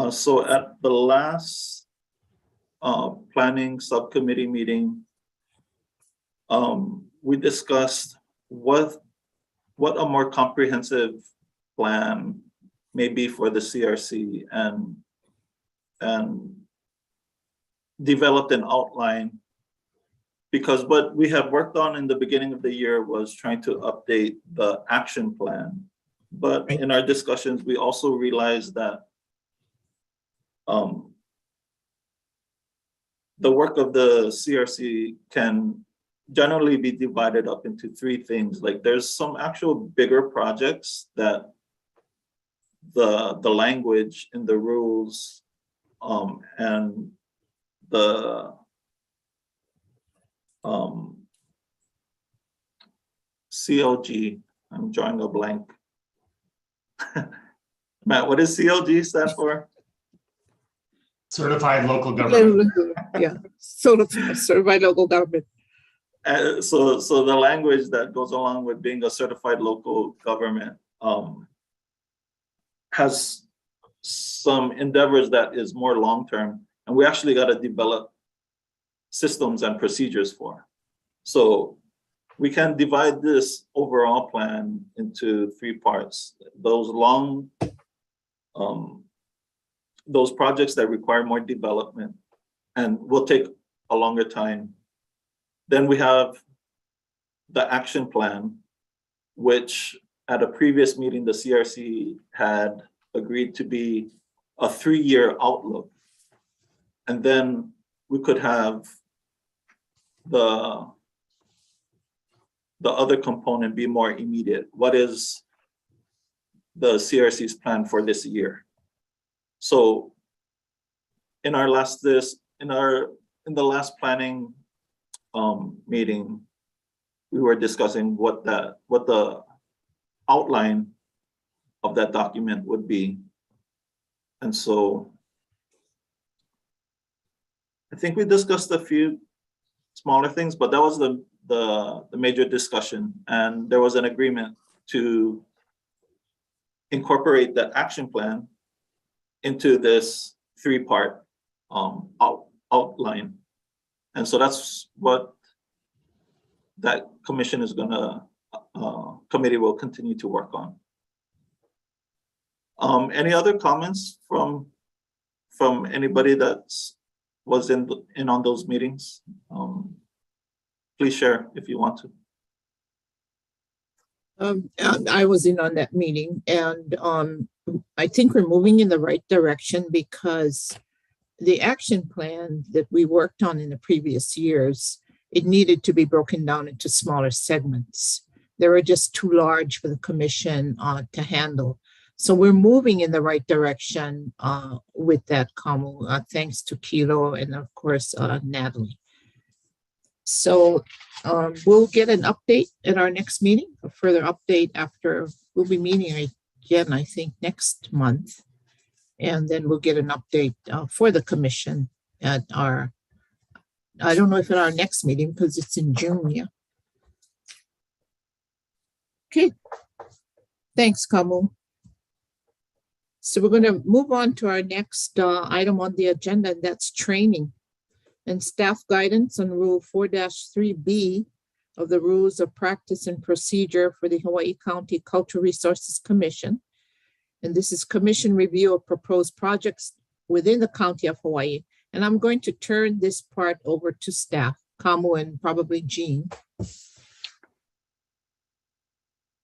So at the last planning subcommittee meeting, we discussed what a more comprehensive plan may be for the CRC, and developed an outline, because what we had worked on in the beginning of the year was trying to update the action plan. But in our discussions, we also realized that the work of the CRC can generally be divided up into three things. Like there's some actual bigger projects that the language in the rules and the CLG, I'm drawing a blank. Matt, what does CLG stand for? Certified local government. Yeah, certified local government. So the language that goes along with being a certified local government has some endeavors that is more long-term, and we actually got to develop systems and procedures for. So we can divide this overall plan into three parts. Those projects that require more development and will take a longer time. Then we have the action plan, which at a previous meeting, the CRC had agreed to be a 3-year outlook. And then we could have the other component be more immediate. What is the CRC's plan for this year? So in our last in the last planning meeting, we were discussing what the outline of that document would be. And so I think we discussed a few smaller things, but that was the major discussion. And there was an agreement to incorporate the action plan into this three-part outline. And so that's what that commission is gonna, committee will continue to work on. Any other comments from anybody that's was in on those meetings? Please share if you want to. I was in on that meeting, and I think we're moving in the right direction because the action plan that we worked on in the previous years, it needed to be broken down into smaller segments. They were just too large for the commission to handle. So we're moving in the right direction with that, Kamu, thanks to Kilo and of course, Natalie. So we'll get an update at our next meeting, a further update after we'll be meeting again, I think next month. And then we'll get an update for the commission at our, I don't know if at our next meeting because it's in June, yeah. Okay, thanks, Kamu. So we're going to move on to our next item on the agenda, and that's training and staff guidance on Rule 4-3B of the Rules of Practice and Procedure for the Hawaii County Cultural Resources Commission. And this is commission review of proposed projects within the County of Hawaii. And I'm going to turn this part over to staff, Kamu and probably Jean.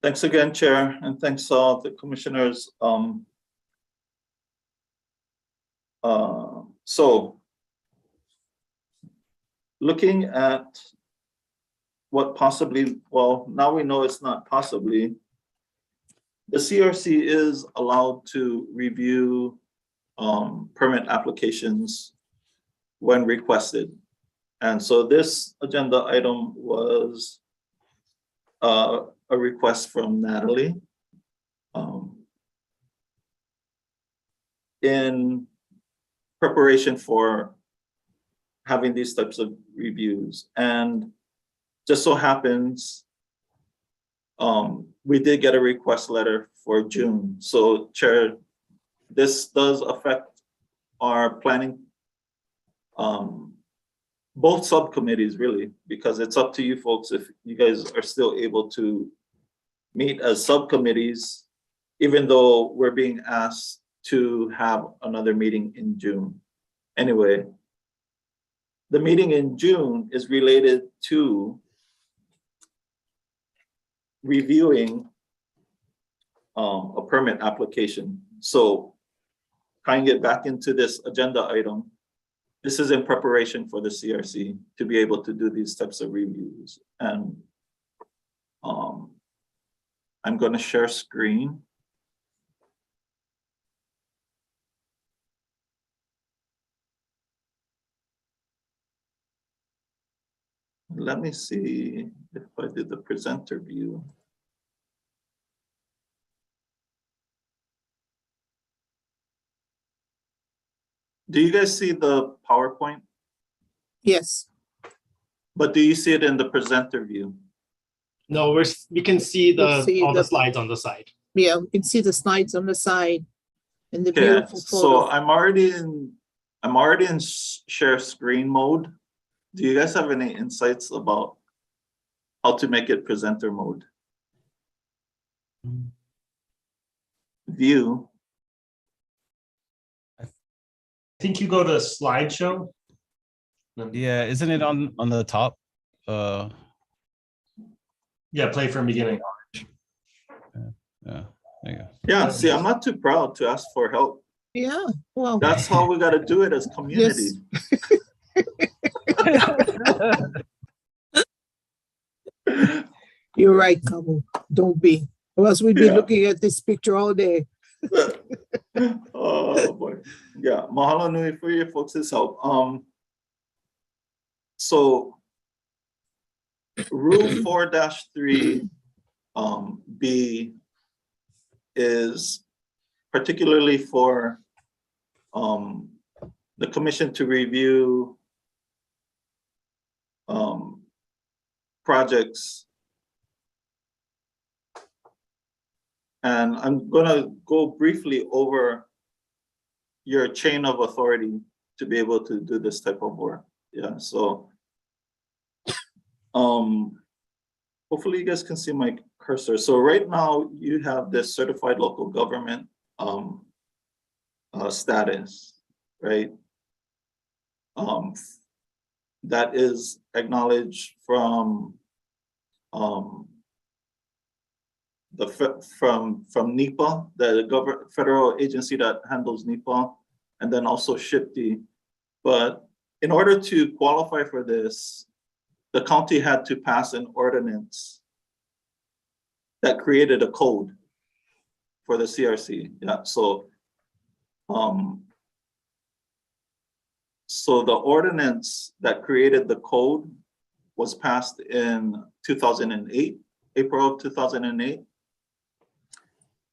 Thanks again, Chair, and thanks all the commissioners. So looking at what possibly, well, now we know it's not possibly, the CRC is allowed to review permit applications when requested. And so this agenda item was a request from Natalie in preparation for having these types of reviews. And just so happens, we did get a request letter for June. So Chair, this does affect our planning, both subcommittees really, because it's up to you folks if you guys are still able to meet as subcommittees, even though we're being asked to have another meeting in June. Anyway, the meeting in June is related to reviewing a permit application. So trying to get back into this agenda item, this is in preparation for the CRC to be able to do these types of reviews. And I'm going to share screen. Let me see if I did the presenter view. Do you guys see the PowerPoint? Yes. But do you see it in the presenter view? No, we can see all the slides on the side. Yeah, we can see the slides on the side and the Okay, beautiful photo. so I'm already in share screen mode. Do you guys have any insights about how to make it presenter mode? View. I think you go to slideshow. Yeah, isn't it on the top? Yeah, play from beginning. Yeah, there you go. Yeah, see, I'm not too proud to ask for help. Yeah, well. That's how we got to do it as community. You're right, Kamu. Don't be. Or else we'd be looking at this picture all day. Oh boy, yeah, mahalo nui for your folks' help. So Rule 4-3 B is particularly for the commission to review projects. And I'm gonna go briefly over your chain of authority to be able to do this type of work. Yeah, so hopefully you guys can see my cursor. So right now you have this certified local government status, right? That is acknowledged from from NEPA, the federal agency that handles NEPA, and then also SHPD. But in order to qualify for this, the county had to pass an ordinance that created a code for the CRC. Yeah, so so the ordinance that created the code was passed in 2008, April of 2008.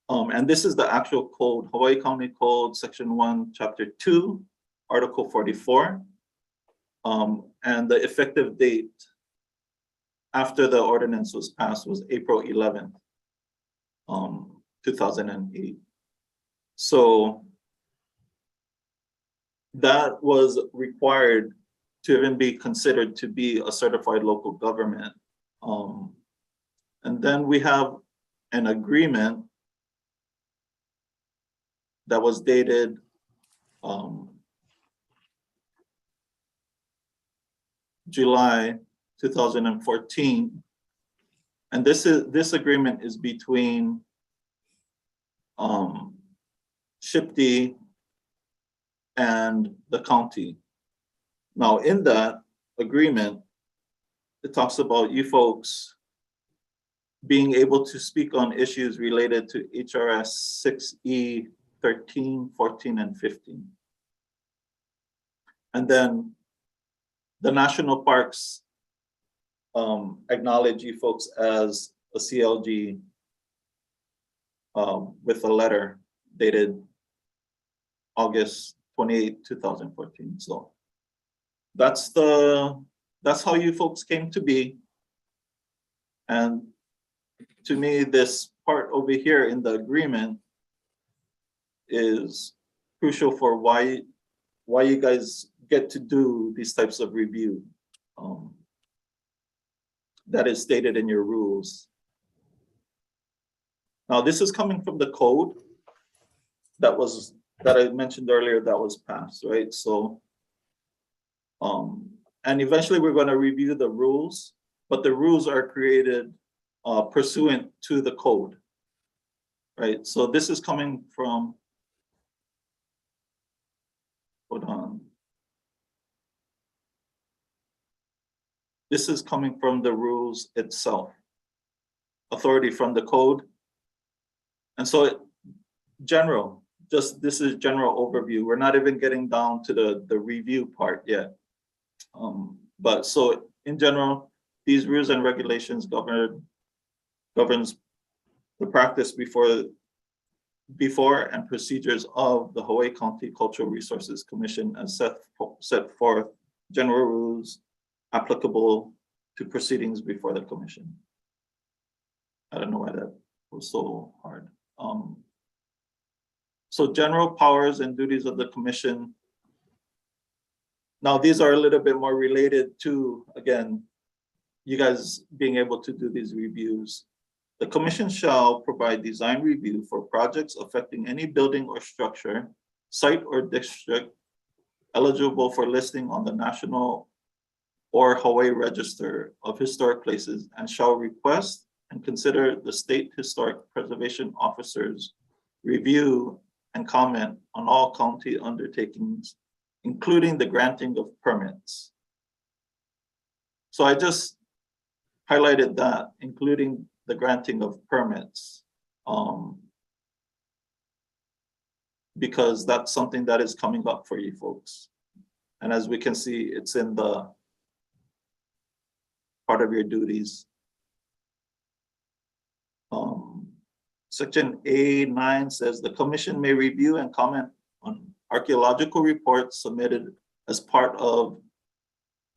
And this is the actual code, Hawaii County Code, Section 1, Chapter 2, Article 44. And the effective date after the ordinance was passed was April 11th, 2008. So that was required to even be considered to be a certified local government. And then we have an agreement that was dated July 2014. And this agreement is between SHPD and the county. Now in that agreement, it talks about you folks being able to speak on issues related to HRS 6E 13, 14, and 15. And then the national parks acknowledge you folks as a CLG with a letter dated August 28, 2014. So that's how you folks came to be. And to me, this part over here in the agreement is crucial for why you guys get to do these types of review. That is stated in your rules. Now, this is coming from the code that I mentioned earlier that was passed, right? So, and eventually we're going to review the rules, but the rules are created pursuant to the code, right? So this is coming from, hold on. This is coming from the rules itself, authority from the code. And so this is general overview. We're not even getting down to the review part yet. But so in general, these rules and regulations governs the practice before and procedures of the Hawaii County Cultural Resources Commission as set forth general rules applicable to proceedings before the commission. I don't know why that was so hard. So general powers and duties of the commission. Now these are a little bit more related to, again, you guys being able to do these reviews. The commission shall provide design review for projects affecting any building or structure, site or district eligible for listing on the National or Hawaii Register of Historic Places, and shall request and consider the State Historic Preservation Officer's review and comment on all county undertakings, including the granting of permits. So I just highlighted that, including the granting of permits. because that's something that is coming up for you folks. And as we can see, it's in the part of your duties. Section A9 says the commission may review and comment on archaeological reports submitted as part of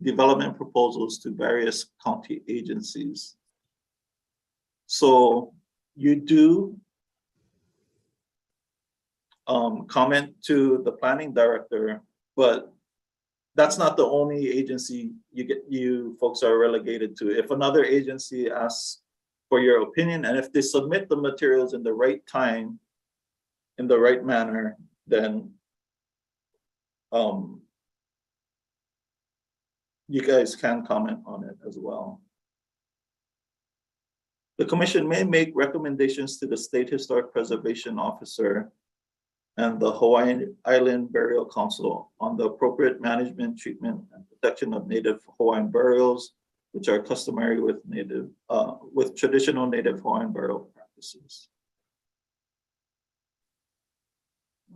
development proposals to various county agencies. So you do comment to the planning director, but that's not the only agency you folks are relegated to. If another agency asks for your opinion, and if they submit the materials in the right time, in the right manner, then you guys can comment on it as well. The commission may make recommendations to the State Historic Preservation Officer and the Hawaiian Island Burial Council on the appropriate management, treatment, and protection of Native Hawaiian burials, which are customary with traditional Native Hawaiian burial practices.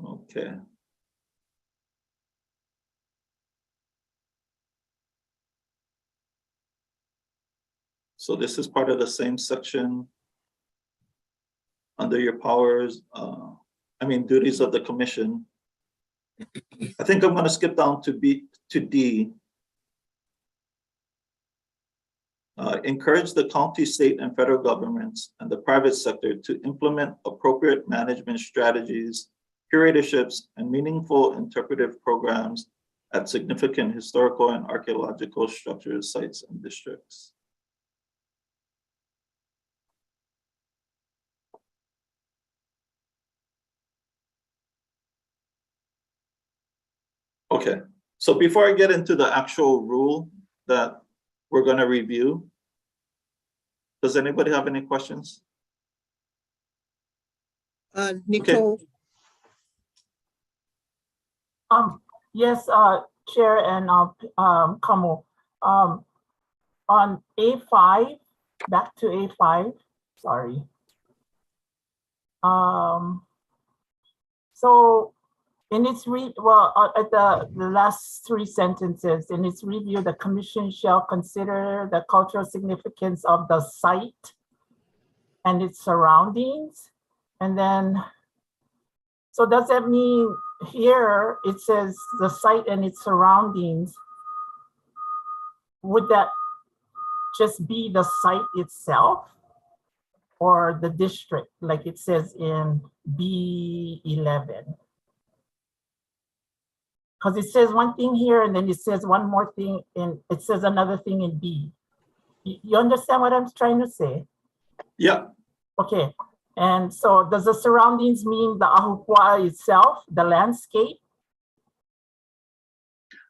Okay. So this is part of the same section under your powers, duties of the commission. I think I'm going to skip down to D. Encourage the county, state, and federal governments and the private sector to implement appropriate management strategies, curatorships, and meaningful interpretive programs at significant historical and archaeological structures, sites, and districts. Okay, so before I get into the actual rule that we're going to review, does anybody have any questions? Nicole. Okay. Yes, Chair and Kamo. On A5, back to A5, sorry. So in its at the last three sentences, in its review, the commission shall consider the cultural significance of the site and its surroundings. And then, so does that mean here it says the site and its surroundings? Would that just be the site itself or the district, like it says in B11? Because it says one thing here and then it says one more thing and it says another thing in B. You understand what I'm trying to say? Yeah. Okay. And so does the surroundings mean the ahupua'a itself, the landscape?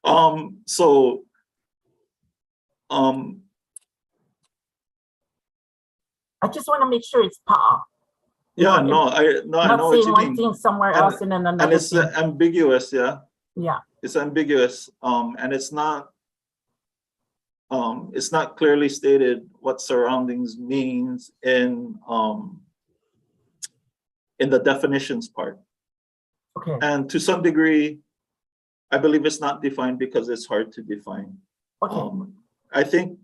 I just want to make sure it's pa'a. Yeah, I know what you mean. One thing somewhere else and then another. And it's thing. ambiguous, yeah. Yeah. It's ambiguous, and it's not clearly stated what surroundings means in the definitions part. Okay. And to some degree, I believe it's not defined because it's hard to define. Okay. I think,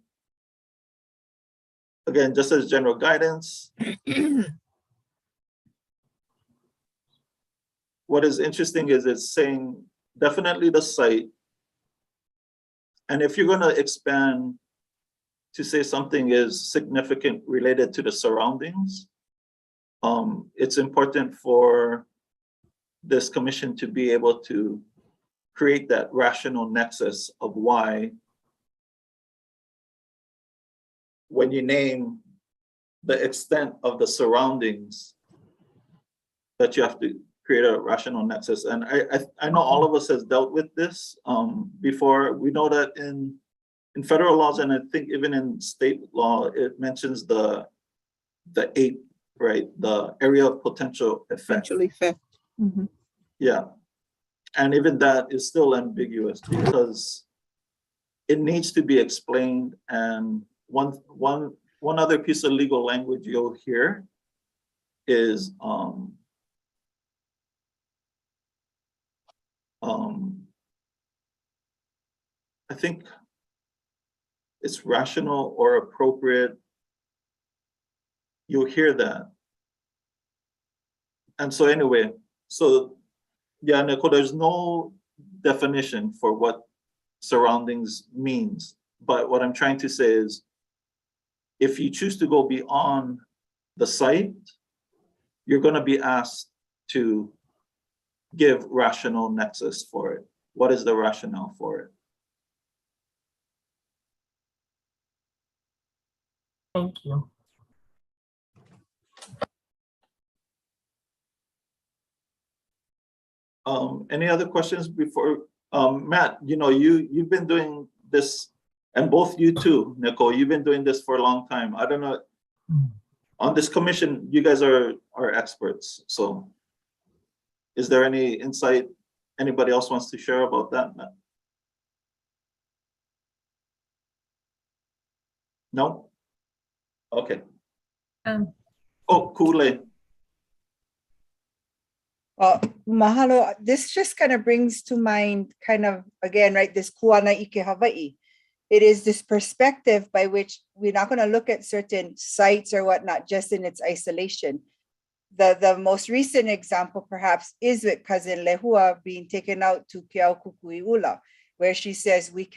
again, just as general guidance, what is interesting is it's saying definitely the site. And if you're going to expand to say something is significant related to the surroundings, it's important for this commission to be able to create that rational nexus of why, when you name the extent of the surroundings, that you have to create a rational nexus. And I know all of us has dealt with this before. We know that in federal laws, and I think even in state law, it mentions the APE, right? The area of potential effect. Mm-hmm. Yeah. And even that is still ambiguous because it needs to be explained. And one other piece of legal language you'll hear is I think it's rational or appropriate. You'll hear that. And so anyway, so yeah, Nicole, there's no definition for what surroundings means. But what I'm trying to say is, if you choose to go beyond the site, you're going to be asked to give rational nexus for it. What is the rationale for it? Thank you. Any other questions before, Matt, you know, you've been doing this, and both you too, Nicole, you've been doing this for a long time. I don't know, on this commission, you guys are experts. So is there any insight anybody else wants to share about that, Matt? No? Okay. Oh, Kool-Aid. Well, mahalo. This just kind of brings to mind kind of, again, right, this kuana ike Hawaiʻi. It is this perspective by which we're not going to look at certain sites or whatnot just in its isolation. The most recent example perhaps is with cousin Lehua being taken out to Keaukukui'ula, where she says we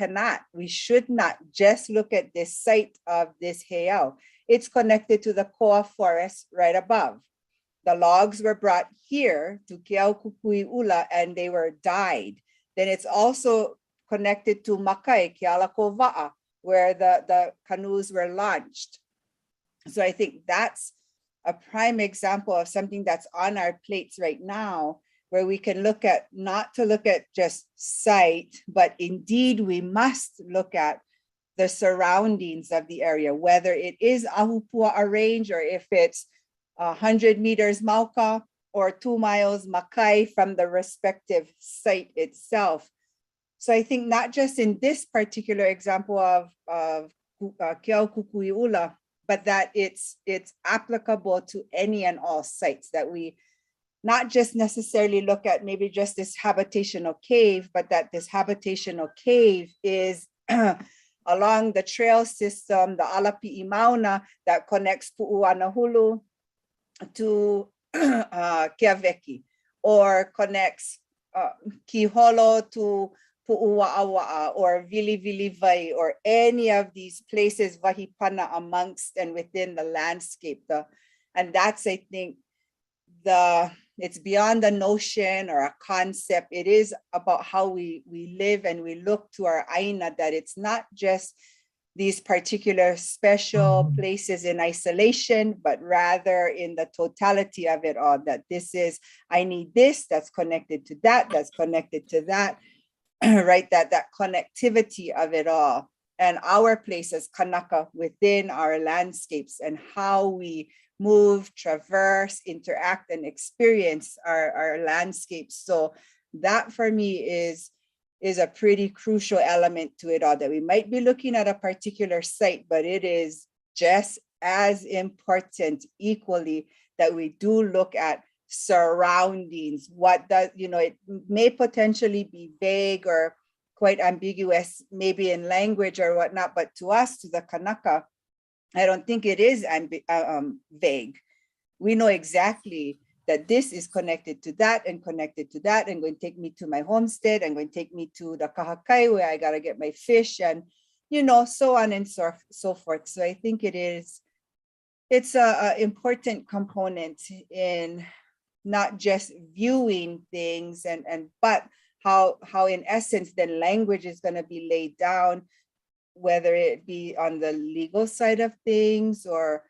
should not just look at this site of this heiau. It's connected to the koa forest right above. The logs were brought here to Keaukukui'ula and they were dyed. Then it's also connected to Makai, Kealakova'a, where the canoes were launched. So I think that's a prime example of something that's on our plates right now, where we can look at, not to look at just site, but indeed we must look at the surroundings of the area, whether it is Ahupua'a Range or if it's 100 meters Mauka or 2 miles Makai from the respective site itself. So I think not just in this particular example of Keaukukui'ula, but that it's applicable to any and all sites, that we not just necessarily look at maybe just this habitational cave, but that this habitational cave is along the trail system, the Alapi'i Mauna that connects Pu'uanahulu to Keaveki, or connects Kiholo to Pu'uwa'awa'a or Vili Vai, or any of these places Wahipana amongst and within the landscape. And that's, I think, it's beyond the notion or a concept. It is about how we live and we look to our aina, that it's not just these particular special places in isolation, but rather in the totality of it all, that this is, I need this, that's connected to that, that's connected to that, right? That connectivity of it all, and our places, Kanaka, within our landscapes, and how we move, traverse, interact, and experience our landscapes. So that for me is a pretty crucial element to it all, that we might be looking at a particular site, but it is just as important equally that we do look at surroundings. What does, it may potentially be vague or quite ambiguous, maybe in language or whatnot, but to us, to the Kanaka, I don't think it is vague. We know exactly that this is connected to that and connected to that, and going to take me to my homestead, and going to take me to the kahakai where I got to get my fish, and so on and so forth. So I think it's a important component in not just viewing things but how in essence then language is going to be laid down, whether it be on the legal side of things, or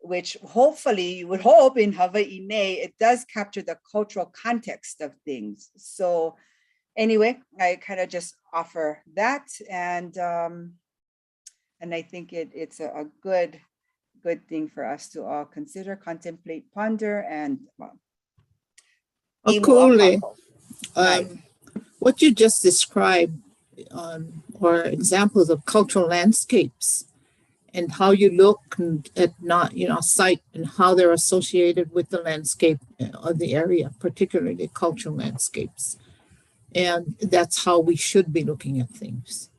which hopefully you would hope in Hawaii, it does capture the cultural context of things. So anyway, I kind of just offer that, and I think it's a good thing for us to all consider, contemplate, ponder, and Coolly, what you just described are examples of cultural landscapes, and how you look at site and how they're associated with the landscape of the area, particularly cultural landscapes. And that's how we should be looking at things.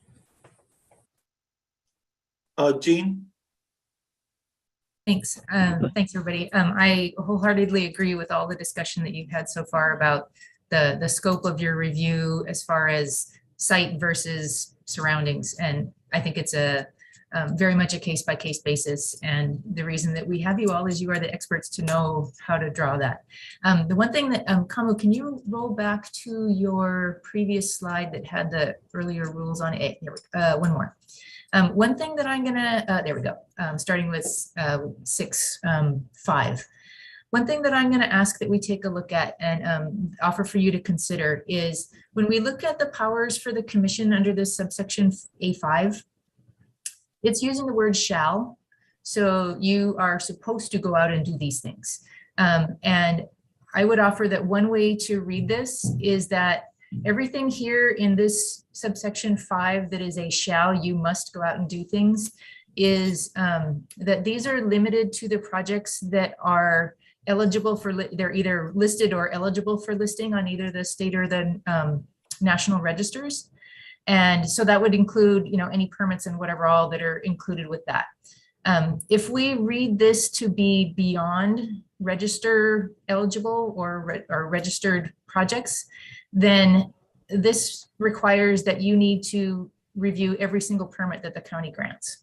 Jean? Thanks. Thanks, everybody. I wholeheartedly agree with all the discussion that you've had so far about the scope of your review as far as site versus surroundings. And I think it's a very much a case-by-case basis. And the reason that we have you all is you are the experts to know how to draw that. The one thing that, Kamu, can you roll back to your previous slide that had the earlier rules on it? One more. One thing that I'm gonna, there we go, starting with 6.5. One thing that I'm gonna ask that we take a look at and offer for you to consider is when we look at the powers for the commission under this subsection A5, it's using the word shall. So you are supposed to go out and do these things. And I would offer that one way to read this is that everything here in this subsection 5 that is a shall, you must go out and do things, is that these are limited to the projects that are eligible for, they're either listed or eligible for listing on either the state or the national registers. And so that would include, you know, any permits and whatever all that are included with that. If we read this to be beyond register eligible or registered projects, then this requires that you need to review every single permit that the county grants,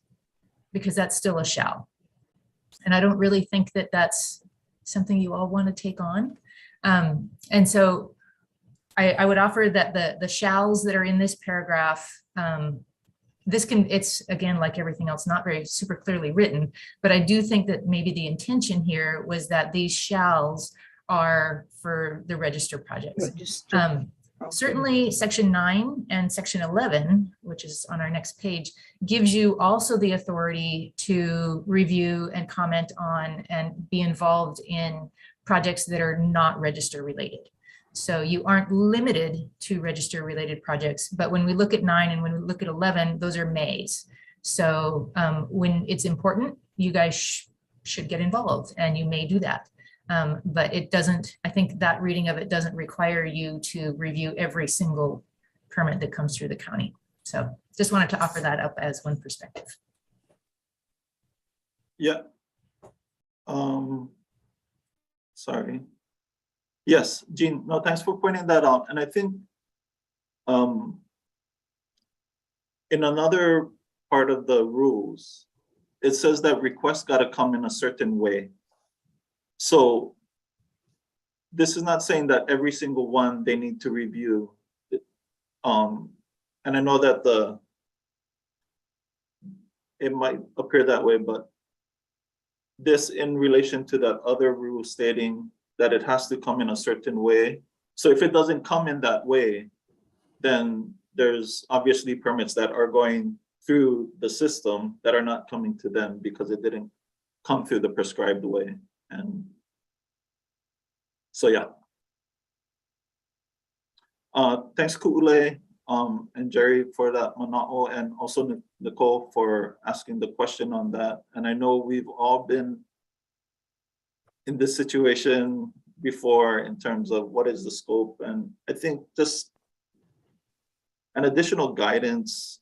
because that's still a shall. And I don't really think that that's something you all want to take on. And so I would offer that the shalls that are in this paragraph, it's again, like everything else, not very super clearly written, but I do think that maybe the intention here was that these shalls are for the register projects. Certainly section 9 and section 11, which is on our next page, gives you also the authority to review and comment on and be involved in projects that are not register related. So you aren't limited to register related projects, but when we look at 9 and when we look at 11, those are mays. So when it's important, you guys should get involved and you may do that. But it doesn't, I think that reading of it doesn't require you to review every single permit that comes through the county. So just wanted to offer that up as one perspective. Yeah. Sorry. Yes, Jean, no, thanks for pointing that out. And I think in another part of the rules, it says that requests got to come in a certain way. So this is not saying that every single one they need to review. And I know that it might appear that way, but this in relation to that other rule stating that it has to come in a certain way. So if it doesn't come in that way, then there's obviously permits that are going through the system that are not coming to them because it didn't come through the prescribed way. And so, yeah. Thanks, Ku'ule and Jerry for that mana'o, and also Nicole for asking the question on that. And I know we've all been in this situation before in terms of what is the scope. And I think just an additional guidance,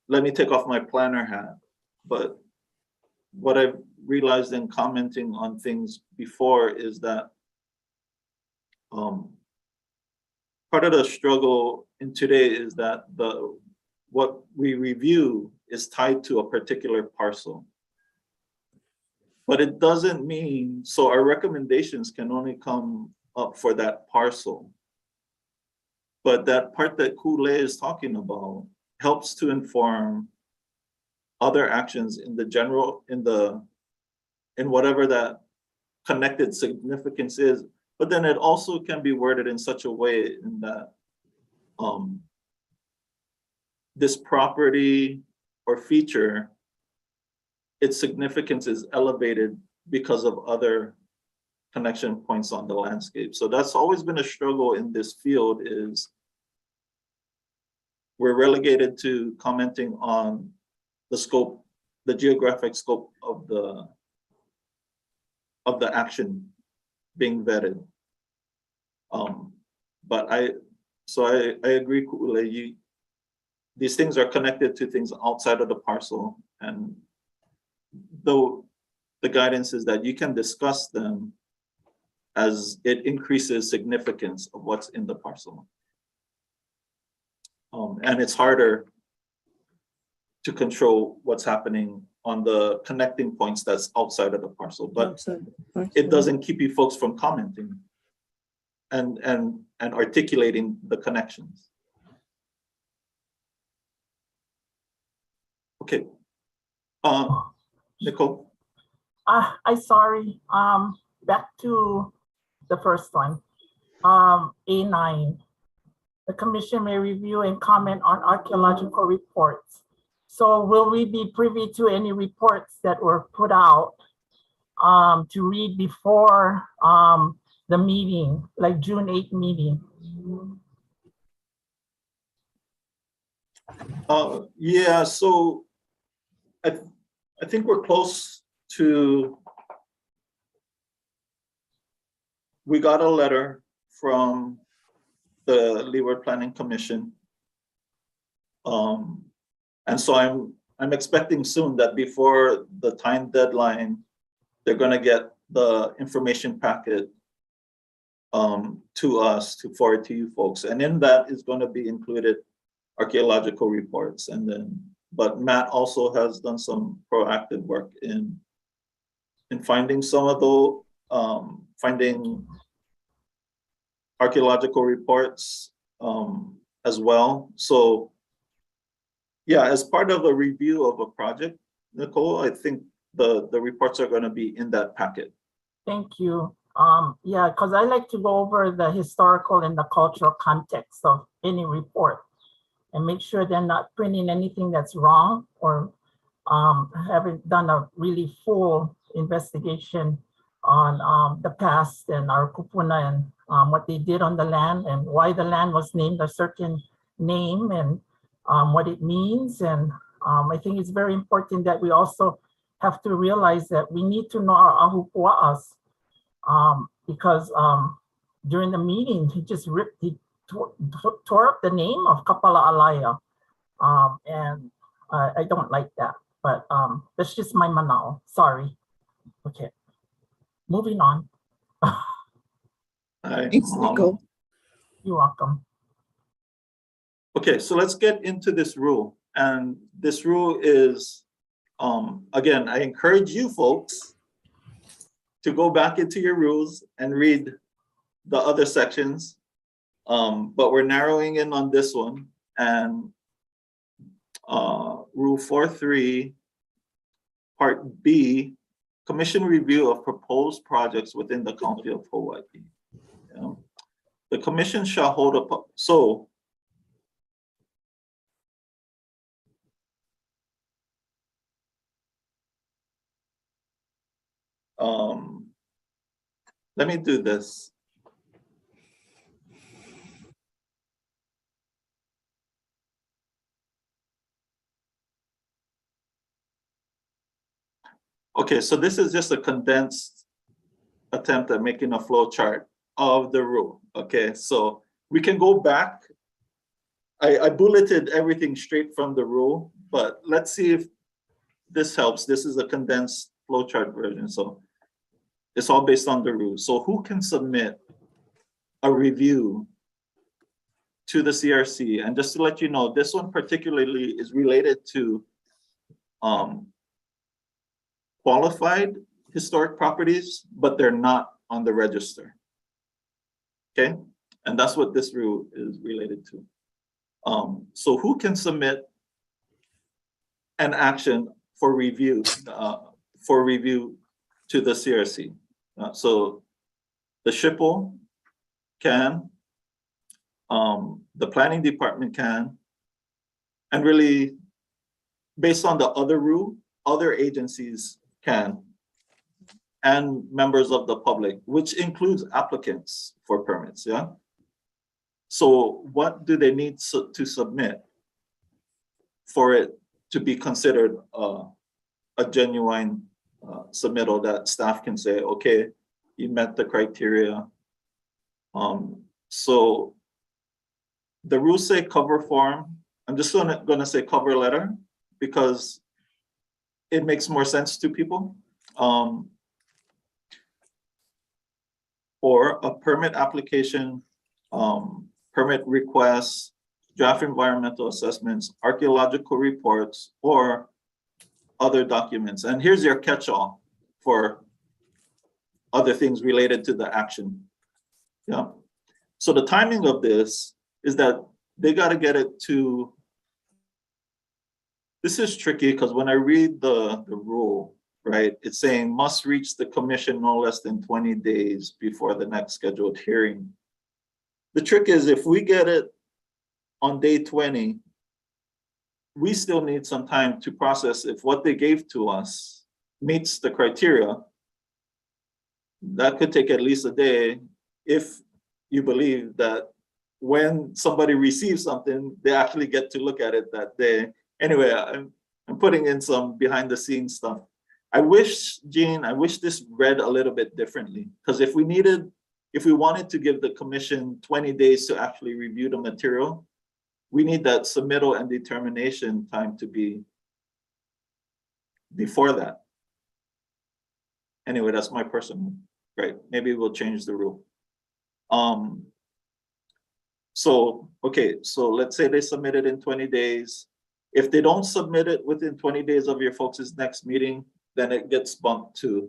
let me take off my planner hat, but what I've realized in commenting on things before is that part of the struggle in today is that what we review is tied to a particular parcel. But it doesn't mean, so our recommendations can only come up for that parcel. But that part that Kule is talking about helps to inform other actions in the general, in whatever that connected significance is. But then it also can be worded in such a way in that this property or feature, its significance is elevated because of other connection points on the landscape. So that's always been a struggle in this field, is we're relegated to commenting on the scope, the geographic scope of the action being vetted. But I agree, Ku'ule, these things are connected to things outside of the parcel. And though the guidance is that you can discuss them as it increases significance of what's in the parcel. And it's harder to control what's happening on the connecting points that's outside of the parcel, but it doesn't keep you folks from commenting and articulating the connections. Okay, Nicole. I'm sorry. Back to the first one. A9. The commission may review and comment on archaeological reports. So will we be privy to any reports that were put out to read before the meeting, like June 8th meeting? Yeah, so I think we're close to, we got a letter from the Leeward Planning Commission. And so I'm expecting soon that before the time deadline, they're gonna get the information packet to us to forward to you folks. And in that is gonna be included archaeological reports. And then, but Matt also has done some proactive work in finding some of those, finding archaeological reports as well. So yeah, as part of a review of a project, Nicole, I think the reports are going to be in that packet. Thank you. Yeah, because I like to go over the historical and the cultural context of any report and make sure they're not printing anything that's wrong or haven't done a really full investigation on the past and our kupuna and what they did on the land and why the land was named a certain name and what it means. And I think it's very important that we also have to realize that we need to know our ahupua'as because during the meeting, he tore up the name of Kapala Alaya. And I don't like that, but that's just my manao, sorry. Okay, moving on. Thanks, Nicole. You're welcome. Okay, so let's get into this rule. And this rule is, again, I encourage you folks to go back into your rules and read the other sections. But we're narrowing in on this one. And Rule 4.3, Part B, Commission review of proposed projects within the County of Hawaiʻi. The commission shall hold a, so let me do this. Okay, so this is just a condensed attempt at making a flow chart of the rule. Okay, so we can go back. I bulleted everything straight from the rule, but let's see if this helps. This is a condensed flowchart version, so it's all based on the rule. So who can submit a review to the CRC? And just to let you know, this one particularly is related to qualified historic properties, but they're not on the register. Okay, and that's what this rule is related to. So who can submit an action for review to the CRC? So the SHPO can, the planning department can, and really based on the other rule, other agencies can, and members of the public, which includes applicants for permits, yeah? So what do they need to submit for it to be considered a genuine submittal that staff can say, okay, you met the criteria. So the rules say cover form. I'm just gonna say cover letter because it makes more sense to people. Or a permit application, permit requests, draft environmental assessments, archaeological reports, or other documents. And here's your catch-all for other things related to the action. Yeah. So the timing of this is that they got to get it to, this is tricky because when I read the rule, right, it's saying must reach the commission no less than 20 days before the next scheduled hearing. The trick is if we get it on day 20, we still need some time to process if what they gave to us meets the criteria. That could take at least a day if you believe that when somebody receives something, they actually get to look at it that day. Anyway, I'm putting in some behind the scenes stuff. I wish, Jean, I wish this read a little bit differently, because if we wanted to give the commission 20 days to actually review the material, we need that submittal and determination time to be before that. Anyway, that's my personal, right? Maybe we'll change the rule. Okay, so let's say they submit it in 20 days. If they don't submit it within 20 days of your folks' next meeting, then it gets bumped to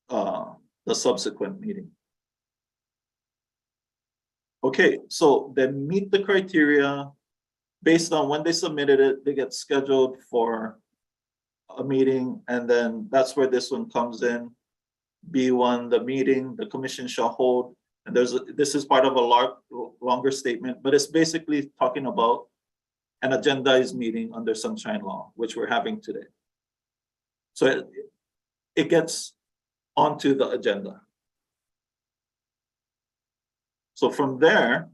the subsequent meeting. Okay, so then meet the criteria. Based on when they submitted it, they get scheduled for a meeting, and then that's where this one comes in. B1, the meeting the commission shall hold, and this is part of a longer statement, but it's basically talking about an agendized meeting under Sunshine Law, which we're having today. So it gets onto the agenda. So from there,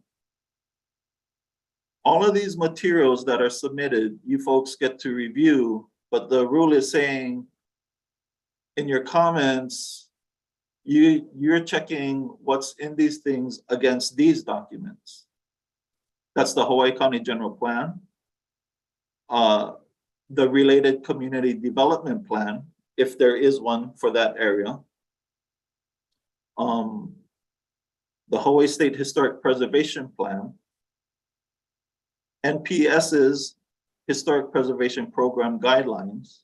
all of these materials that are submitted, you folks get to review, but the rule is saying in your comments, you're checking what's in these things against these documents. That's the Hawaii County General Plan, the related community development plan, if there is one for that area, the Hawaii State Historic Preservation Plan, NPS's Historic Preservation Program guidelines,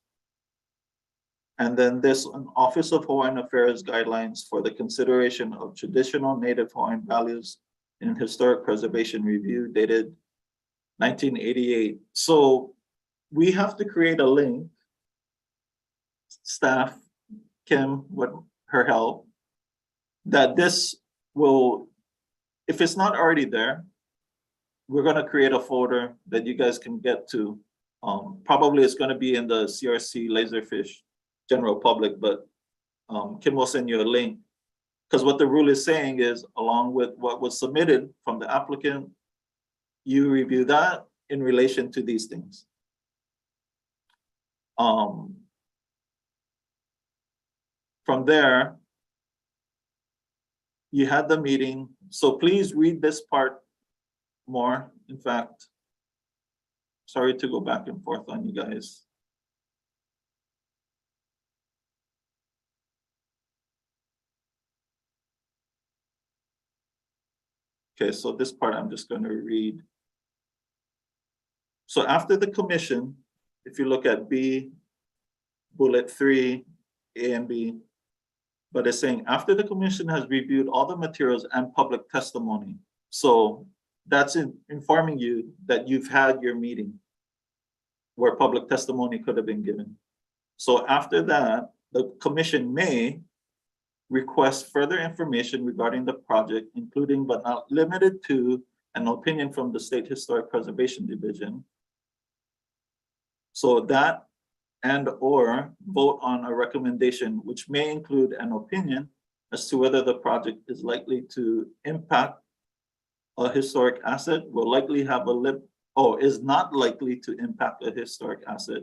and then this an Office of Hawaiian Affairs guidelines for the consideration of traditional Native Hawaiian values in historic preservation review dated 1988. So we have to create a link, staff, Kim, with her help, that this will, if it's not already there, we're going to create a folder that you guys can get to. Probably it's going to be in the CRC Laserfish general public, but Kim will send you a link, because what the rule is saying is, along with what was submitted from the applicant, you review that in relation to these things. From there, you had the meeting. So please read this part more. In fact, sorry to go back and forth on you guys. Okay, so this part I'm just going to read. So after the commission, if you look at B, bullet 3, A and B, but it's saying after the commission has reviewed all the materials and public testimony. So that's informing you that you've had your meeting where public testimony could have been given. So after that, the commission may request further information regarding the project, including but not limited to an opinion from the State Historic Preservation Division. So that and or vote on a recommendation, which may include an opinion as to whether the project is likely to impact a historic asset, will likely have is not likely to impact a historic asset,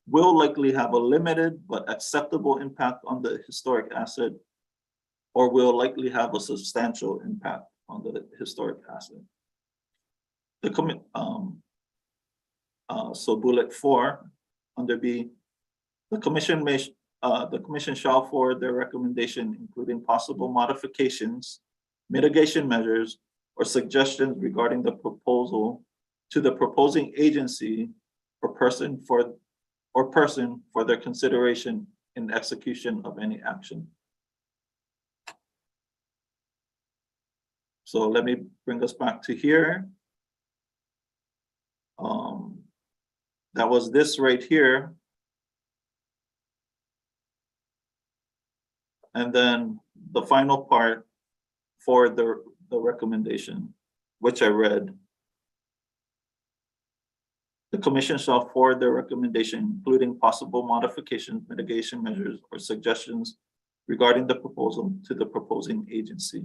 will likely have a limited but acceptable impact on the historic asset, or will likely have a substantial impact on the historic asset. So bullet 4 under B, the commission shall forward their recommendation, including possible modifications, mitigation measures, or suggestions regarding the proposal to the proposing agency or person for their consideration in execution of any action. So let me bring us back to here. That was this right here. And then the final part for the recommendation, which I read. The commission shall forward their recommendation, including possible modifications, mitigation measures, or suggestions regarding the proposal to the proposing agency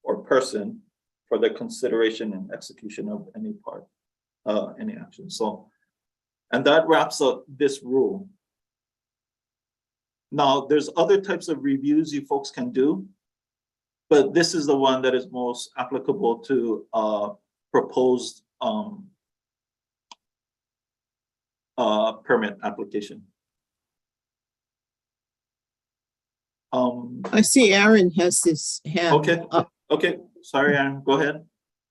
or person for the consideration and execution of any action. So, and that wraps up this rule. Now, there's other types of reviews you folks can do, but this is the one that is most applicable to proposed permit application. I see Aaron has his hand Okay. up. Okay, sorry, Aaron, go ahead.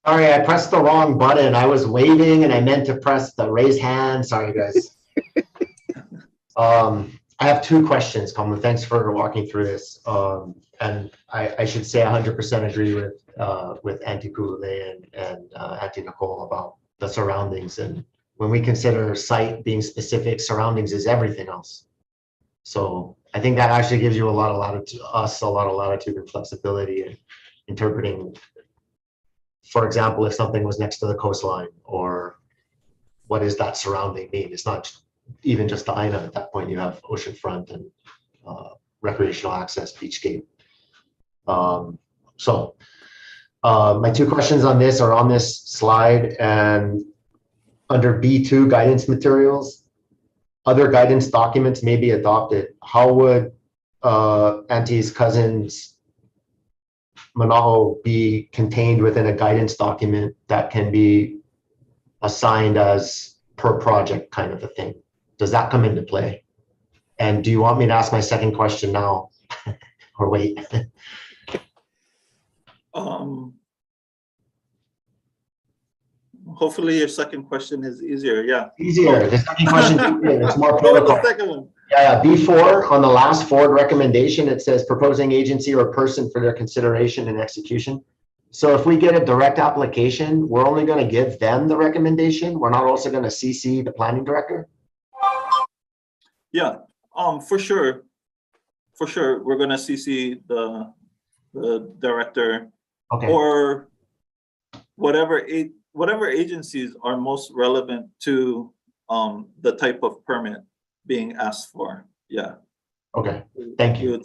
Sorry, I pressed the wrong button. I was waving and I meant to press the raise hand. Sorry, guys. I have two questions, Kamala. Thanks for walking through this. And I should say 100% agree with Auntie Kulule and Auntie Nicole about the surroundings. And when we consider site being specific, surroundings is everything else. So I think that actually gives you a lot of latitude and flexibility in interpreting. For example, if something was next to the coastline, or what does that surrounding mean? It's not even just the Aina. At that point, you have oceanfront and recreational access, beachgate. My two questions on this are on this slide, and under B2 guidance materials, other guidance documents may be adopted. How would Auntie's cousin's mana'o be contained within a guidance document that can be assigned as per project kind of a thing? Does that come into play? And do you want me to ask my second question now or wait? Hopefully your second question is easier. Yeah. Easier. The second question, it's more Go with protocol. the second one. Yeah, B4 on the last forward recommendation, it says proposing agency or person for their consideration and execution. So if we get a direct application, we're only going to give them the recommendation. We're not also going to CC the planning director. Yeah, for sure. For sure, we're going to CC the director, Okay. or whatever agencies are most relevant to the type of permit being asked for. Yeah. Okay. Thank you.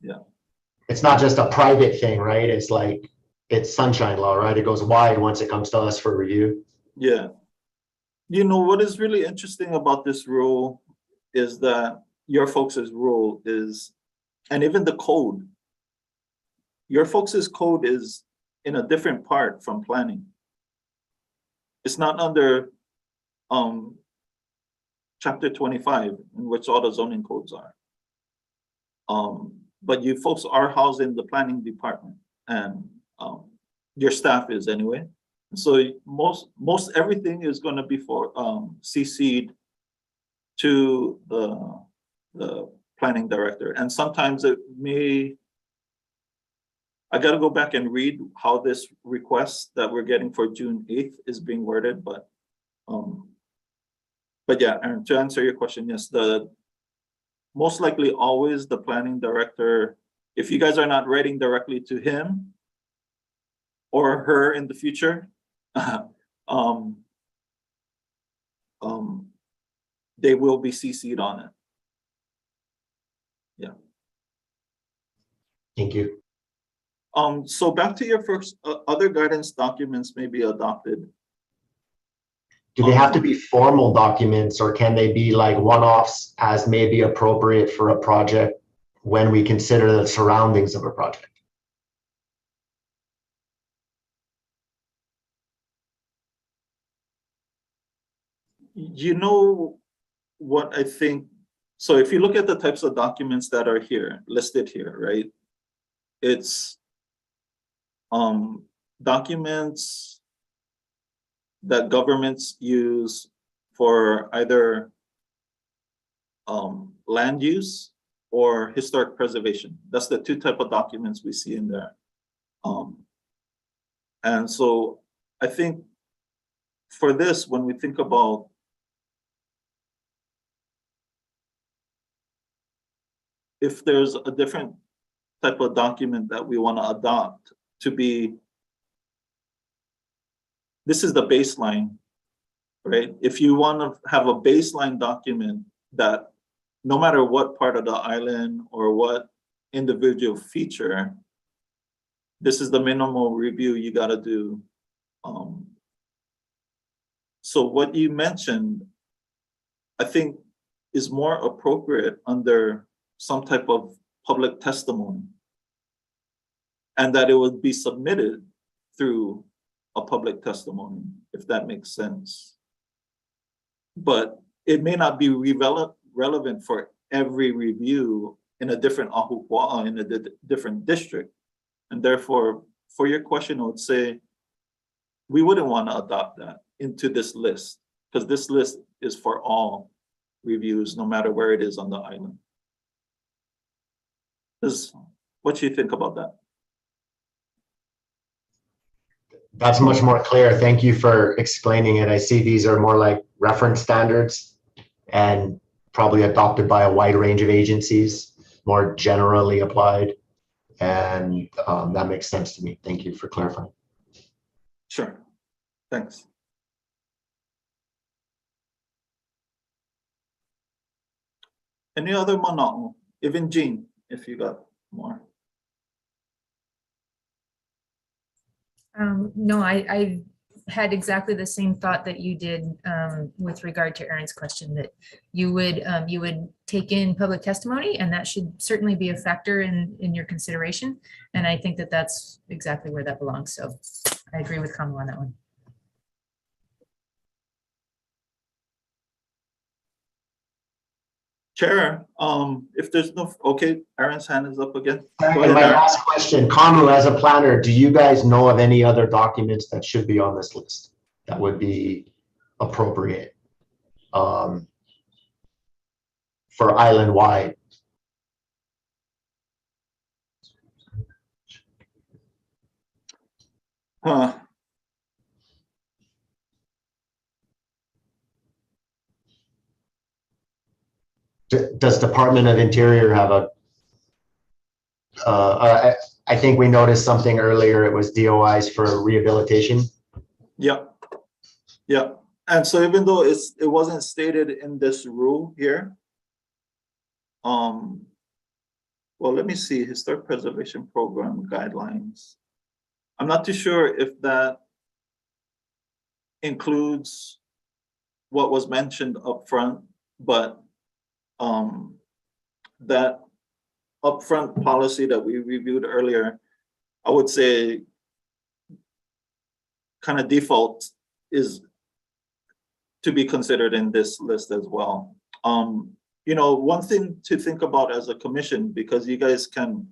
Yeah. It's not just a private thing, right? It's like, it's sunshine law, right? It goes wide once it comes to us for review. Yeah. You know, what is really interesting about this rule is that your folks' rule is, and even the code, your folks' code is in a different part from planning. It's not under chapter 25, in which all the zoning codes are. But you folks are housed in the planning department, and your staff is anyway. So most everything is going to be for CC'd to the planning director. And sometimes it may, I got to go back and read how this request that we're getting for June 8th is being worded, but yeah, and to answer your question, yes, the most likely always the planning director, if you guys are not writing directly to him or her in the future, they will be CC'd on it. Yeah. Thank you. So back to your first, other guidance documents may be adopted. Do they have to be formal documents, or can they be like one-offs as may be appropriate for a project when we consider the surroundings of a project? you know what I think? So if you look at the types of documents that are here, listed here, right? It's documents that governments use for either land use or historic preservation. That's the two type of documents we see in there. And so I think for this, when we think about if there's a different type of document that we want to adopt to be, this is the baseline, right? If you want to have a baseline document that no matter what part of the island or what individual feature, this is the minimal review you got to do. So what you mentioned, I think, is more appropriate under some type of public testimony, and that it would be submitted through a public testimony, if that makes sense. But it may not be relevant for every review in a different ahupua'a, in a different district. And therefore, for your question, I would say, we wouldn't want to adopt that into this list, because this list is for all reviews, no matter where it is on the island. What do you think about that? That's much more clear. Thank you for explaining it. I see these are more like reference standards and probably adopted by a wide range of agencies, more generally applied. And that makes sense to me. Thank you for clarifying. Sure, thanks. Any other mana'o? Even Jean, if you got more. No, I had exactly the same thought that you did with regard to Aaron's question, that you would take in public testimony, and that should certainly be a factor in your consideration. And I think that that's exactly where that belongs. So I agree with Kamu on that one. Chair, if there's no, okay, Aaron's hand is up again. And my last question, Kamu, as a planner, do you guys know of any other documents that should be on this list that would be appropriate for island-wide? Does Department of Interior have a, I think we noticed something earlier, it was DOIs for rehabilitation. Yeah, yeah. And so even though it wasn't stated in this rule here, well, let me see, Historic Preservation Program guidelines. I'm not too sure if that includes what was mentioned up front, but that upfront policy that we reviewed earlier, I would say kind of default is to be considered in this list as well. You know, one thing to think about as a commission, because you guys can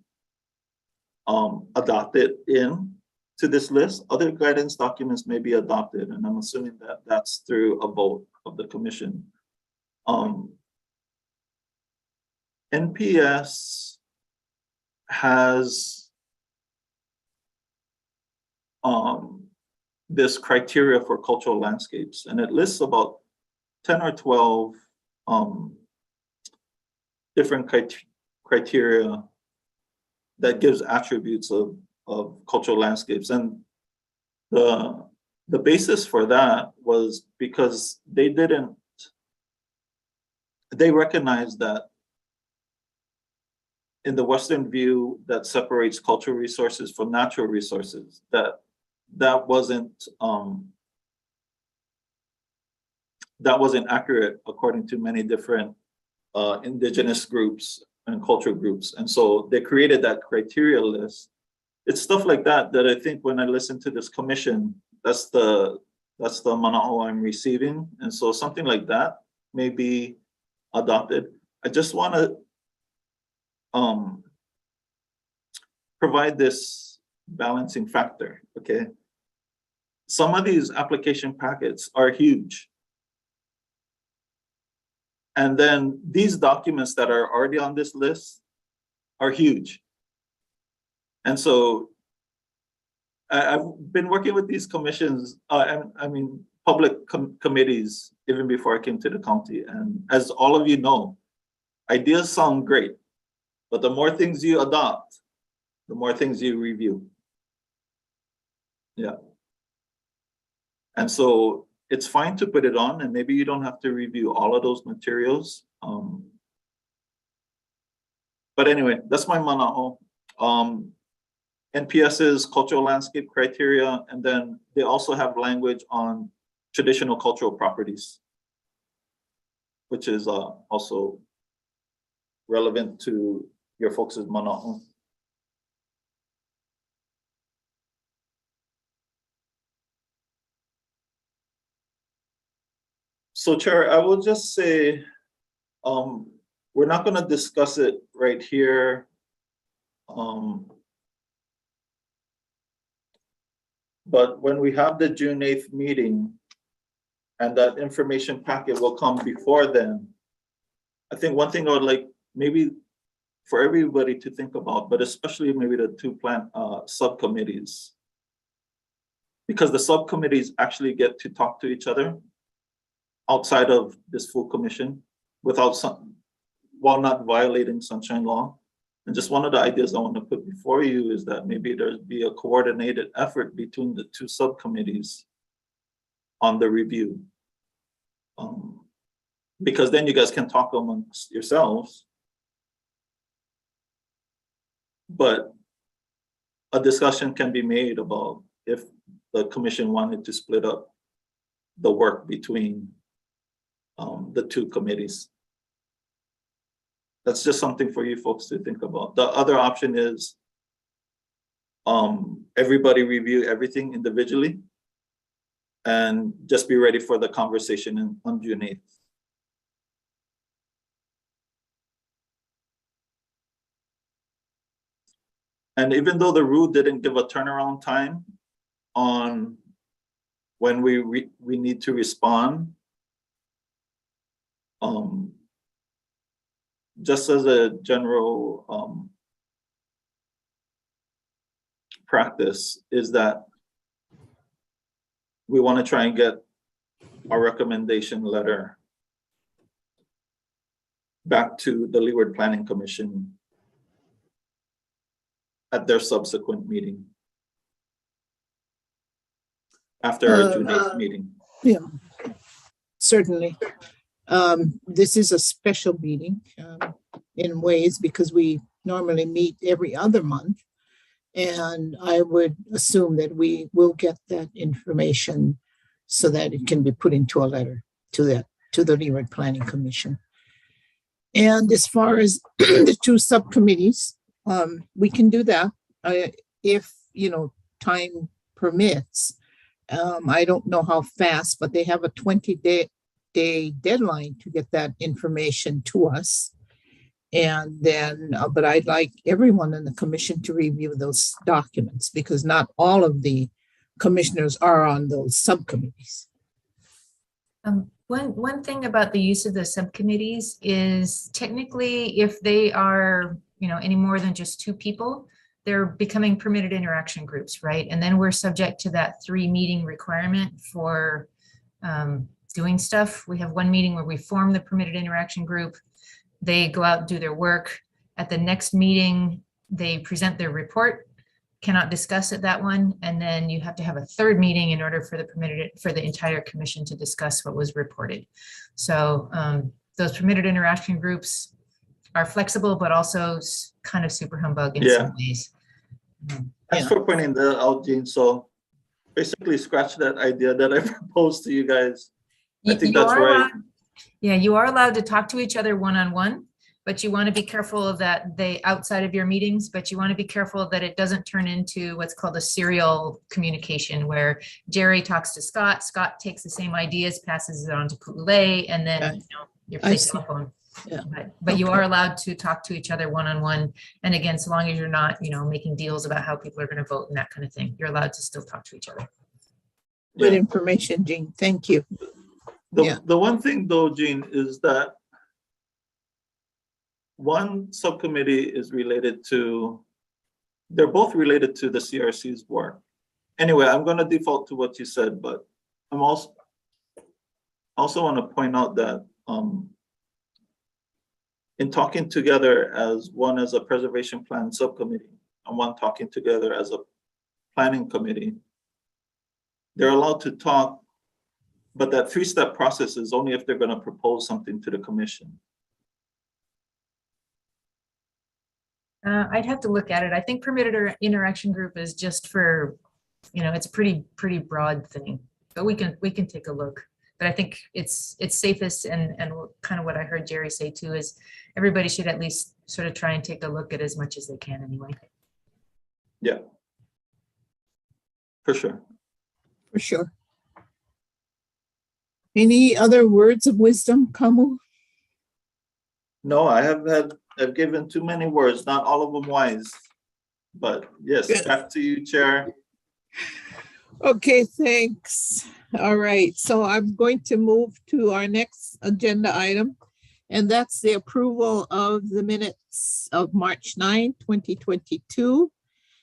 adopt it in to this list, other guidance documents may be adopted, and I'm assuming that that's through a vote of the commission. NPS has this criteria for cultural landscapes, and it lists about 10 or 12 different criteria that gives attributes of cultural landscapes. And the basis for that was because they recognized that in the Western view that separates cultural resources from natural resources, that wasn't accurate according to many different indigenous groups and cultural groups. And so they created that criteria list. It's stuff like that that I think when I listen to this commission, that's the That's the mana'o I'm receiving. And so something like that may be adopted. I just want to provide this balancing factor, okay? Some of these application packets are huge. And then these documents that are already on this list are huge. And so I've been working with these commissions, public committees, even before I came to the county. And as all of you know, ideas sound great, but the more things you adopt, the more things you review. Yeah. And so it's fine to put it on, and maybe you don't have to review all of those materials. But anyway, that's my mana'o. NPS's cultural landscape criteria, and then they also have language on traditional cultural properties, which is also relevant to your folks' mana'o. So Chair, I will just say, we're not going to discuss it right here. But when we have the June 8th meeting and that information packet will come before then, I think one thing I would like maybe for everybody to think about, but especially maybe the two subcommittees, because the subcommittees actually get to talk to each other outside of this full commission while not violating sunshine law. And just one of the ideas I want to put before you is that maybe there'd be a coordinated effort between the two subcommittees on the review. Because then you guys can talk amongst yourselves, but a discussion can be made about if the commission wanted to split up the work between the two committees. That's just something for you folks to think about. The other option is everybody review everything individually and just be ready for the conversation on June 8th. And even though the rule didn't give a turnaround time on when we need to respond, just as a general practice is that we want to try and get our recommendation letter back to the Leeward Planning Commission at their subsequent meeting after our June 8th meeting. Yeah, certainly. This is a special meeting in ways because we normally meet every other month. And I would assume that we will get that information so that it can be put into a letter to the Leeward Planning Commission. And as far as the two subcommittees, we can do that if time permits. I don't know how fast, but they have a 20-day deadline to get that information to us. And then, but I'd like everyone in the commission to review those documents because not all of the commissioners are on those subcommittees. One thing about the use of the subcommittees is technically if they are, any more than just two people, they're becoming permitted interaction groups, right? And then we're subject to that 3-meeting requirement for doing stuff. We have one meeting where we form the permitted interaction group. They go out and do their work. At the next meeting, they present their report, cannot discuss at that one. And then you have to have a 3rd meeting in order for the entire commission to discuss what was reported. So those permitted interaction groups are flexible, but also kind of super humbug in some ways. Thanks for pointing that out, Jean. So basically scratch that idea that I proposed to you guys. I think that's right. Yeah, you are allowed to talk to each other one-on-one, but you want to be careful of that they outside of your meetings, but you want to be careful that it doesn't turn into what's called a serial communication where Jerry talks to Scott, Scott takes the same ideas, passes it on to Pu'ulei, and then Okay. you know, you're I playing see. telephone. Yeah. But you Okay. are allowed to talk to each other one-on-one. And again, so long as you're not, you know, making deals about how people are going to vote and that kind of thing, you're allowed to still talk to each other. Good Yeah. information, Jean. Thank you. Yeah. The one thing though, Jean, is that one subcommittee is related to, they're both related to the CRC's work. Anyway, I'm going to default to what you said, but I'm also want to point out that in talking together as one as a preservation plan subcommittee and one talking together as a planning committee, they're allowed to talk, but that three-step process is only if they're going to propose something to the commission. I'd have to look at it. I think permitted interaction group is just for, you know, it's a pretty broad thing, but we can take a look. But I think it's safest and kind of what I heard Jerry say too is everybody should at least sort of try and take a look at as much as they can anyway. Yeah, for sure. For sure. Any other words of wisdom, Kamu? No, I've given too many words, not all of them wise. But yes, Good. back to you, Chair. Okay, thanks. All right, so I'm going to move to our next agenda item, and that's the approval of the minutes of March 9, 2022.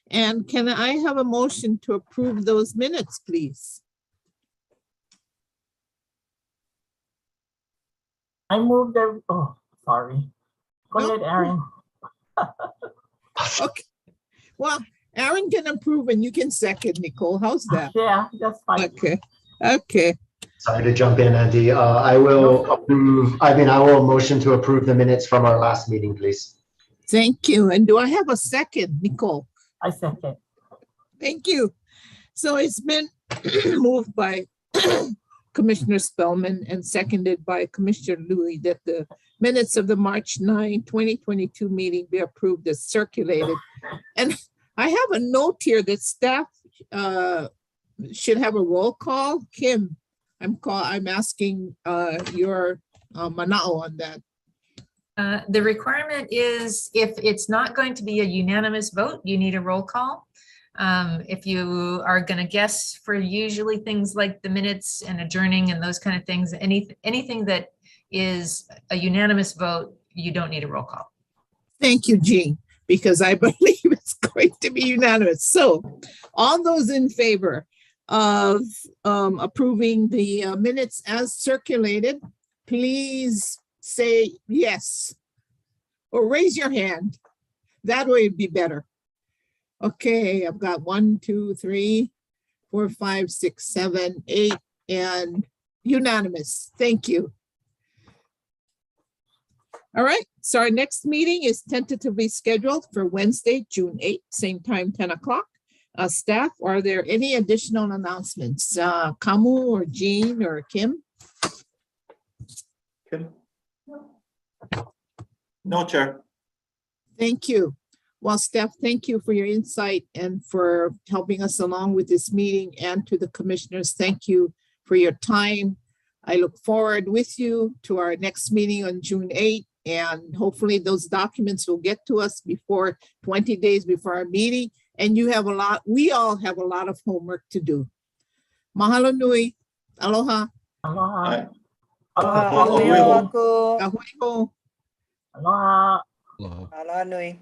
And can I have a motion to approve those minutes, please? I moved the, oh, sorry. Go No. ahead, Aaron. Okay, well, Aaron can approve and you can second, Nicole. How's that? Yeah, that's fine. Okay. Sorry to jump in, Andy. I will approve, I will motion to approve the minutes from our last meeting, please. Thank you. And do I have a second, Nicole? I second. Thank you. So it's been moved by Commissioner Spellman and seconded by Commissioner Louis that the minutes of the March 9, 2022 meeting be approved as circulated. And I have a note here that staff should have a roll call. Kim, I'm asking your manao on that. The requirement is if it's not going to be a unanimous vote, you need a roll call. If you are going to guess for usually things like the minutes and adjourning and those kind of things, anything that is a unanimous vote, you don't need a roll call. Thank you, Jean, because I believe it's going to be unanimous. So all those in favor of approving the minutes as circulated, please say yes or raise your hand. That way it'd be better. Okay, I've got 1, 2, 3, 4, 5, 6, 7, 8, and unanimous. Thank you. All right, so our next meeting is tentatively scheduled for Wednesday, June 8th, same time, 10 o'clock. Staff, are there any additional announcements? Kamu or Jean or Kim? Kim? No, Chair. Thank you. Well, Steph, thank you for your insight and for helping us along with this meeting, and to the commissioners, thank you for your time. I look forward with you to our next meeting on June 8th, and hopefully those documents will get to us before 20 days before our meeting. And you have a lot, we all have a lot of homework to do. Mahalo nui. Aloha. Aloha. Aloha. Aloha. Ahui ho. Aloha. Aloha. Aloha nui.